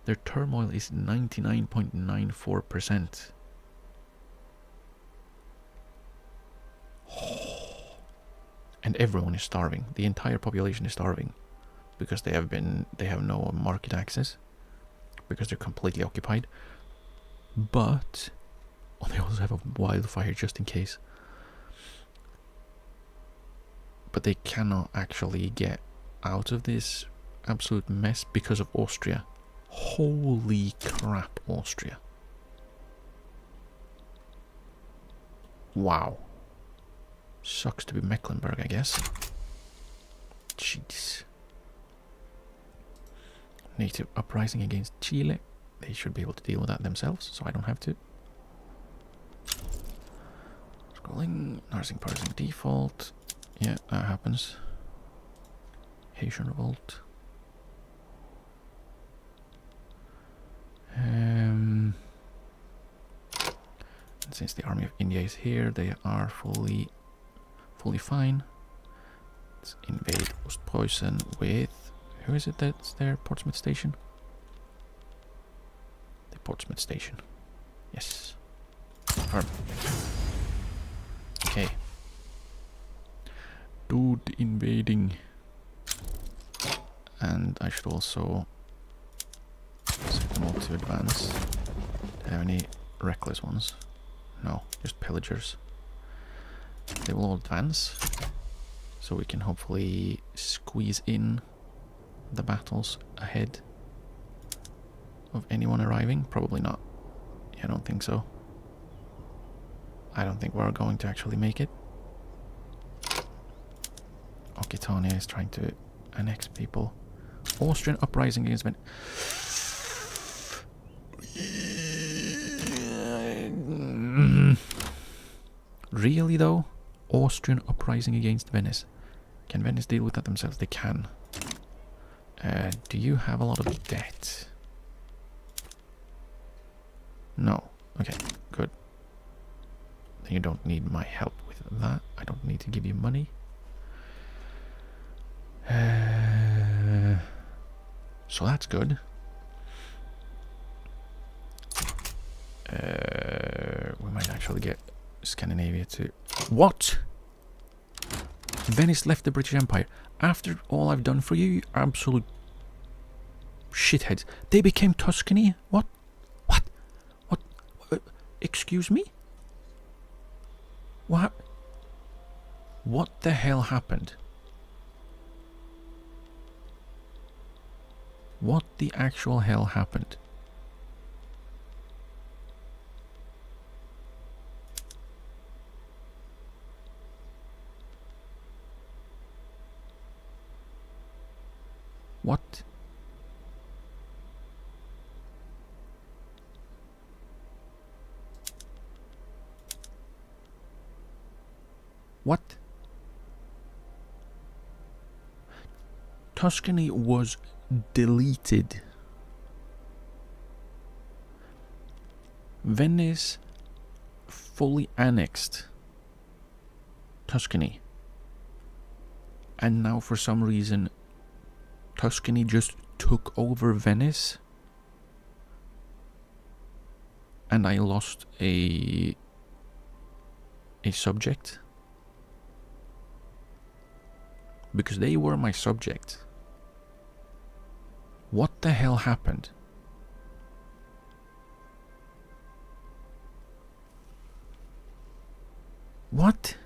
Their turmoil is 99.94%. And everyone is starving. The entire population is starving because they have no market access, because they're completely occupied. But they also have a wildfire just in case. But they cannot actually get out of this absolute mess because of Austria. Holy crap, Austria. Wow. Sucks to be Mecklenburg, I guess. Jeez. Native uprising against Chile. They should be able to deal with that themselves, so I don't have to. Scrolling, nursing parsing default. Yeah, that happens. Haitian revolt. And since the army of India is here, they are fully fine. Let's invade Ostpreußen with... Who is it that's there? Portsmouth Station? The Portsmouth Station. Yes. Confirm. Okay. Dude invading. And I should also set them all to advance. Do I have any reckless ones? No, just pillagers. They will all advance, so we can hopefully squeeze in the battles ahead of anyone arriving. Probably not. Yeah, I don't think so. I don't think we're going to actually make it. Aquitania is trying to annex people. Austrian uprising against Venice. Really though? Austrian uprising against Venice. Can Venice deal with that themselves? They can. Do you have a lot of debt? No. Okay, good. Then you don't need my help with that. I don't need to give you money. So that's good. We might actually get Scandinavia to... What? Venice left the British Empire. After all I've done for you, you absolute shitheads. They became Tuscany? What? What? What? Excuse me? What? What the hell happened? What the actual hell happened? What? What? Tuscany was deleted. Venice fully annexed Tuscany. And now for some reason Tuscany just took over Venice. And I lost a subject. Because they were my subject. What the hell happened? What?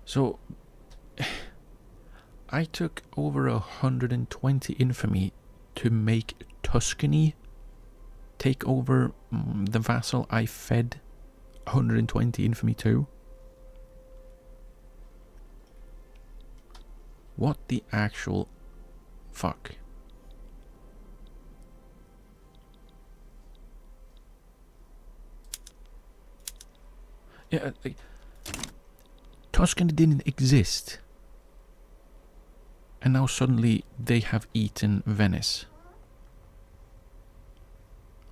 So, I took over 120 infamy to make Tuscany take over the vassal I fed 120 infamy to. What the actual fuck? Yeah, like, Tuscany didn't exist. And now suddenly they have eaten Venice.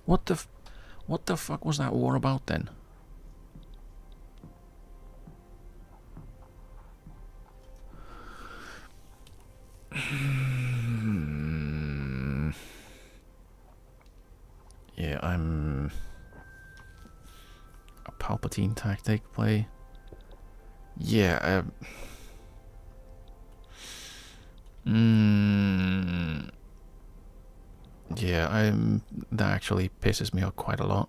What the fuck was that war about then? Yeah, I'm a Palpatine tactic play. Yeah, yeah, that actually pisses me off quite a lot,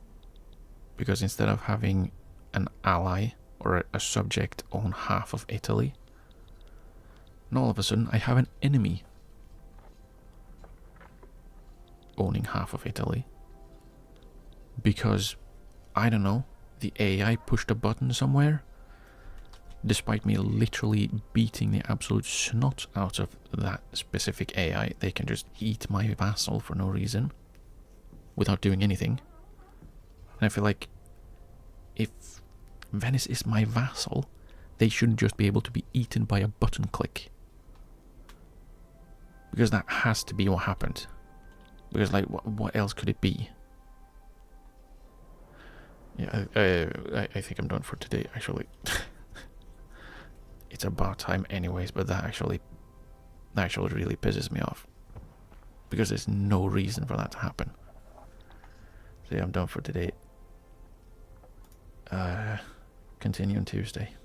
because instead of having an ally or a subject own half of Italy, and all of a sudden I have an enemy owning half of Italy, because, I don't know, the AI pushed a button somewhere, despite me literally beating the absolute snot out of that specific AI. They can just eat my vassal for no reason, without doing anything. And I feel like, if Venice is my vassal, they shouldn't just be able to be eaten by a button click. Because that has to be what happened. Because, like, what else could it be? Yeah, I think I'm done for today, actually. It's about time anyways, but that actually really pisses me off. Because there's no reason for that to happen. So yeah, I'm done for today. Continue on Tuesday.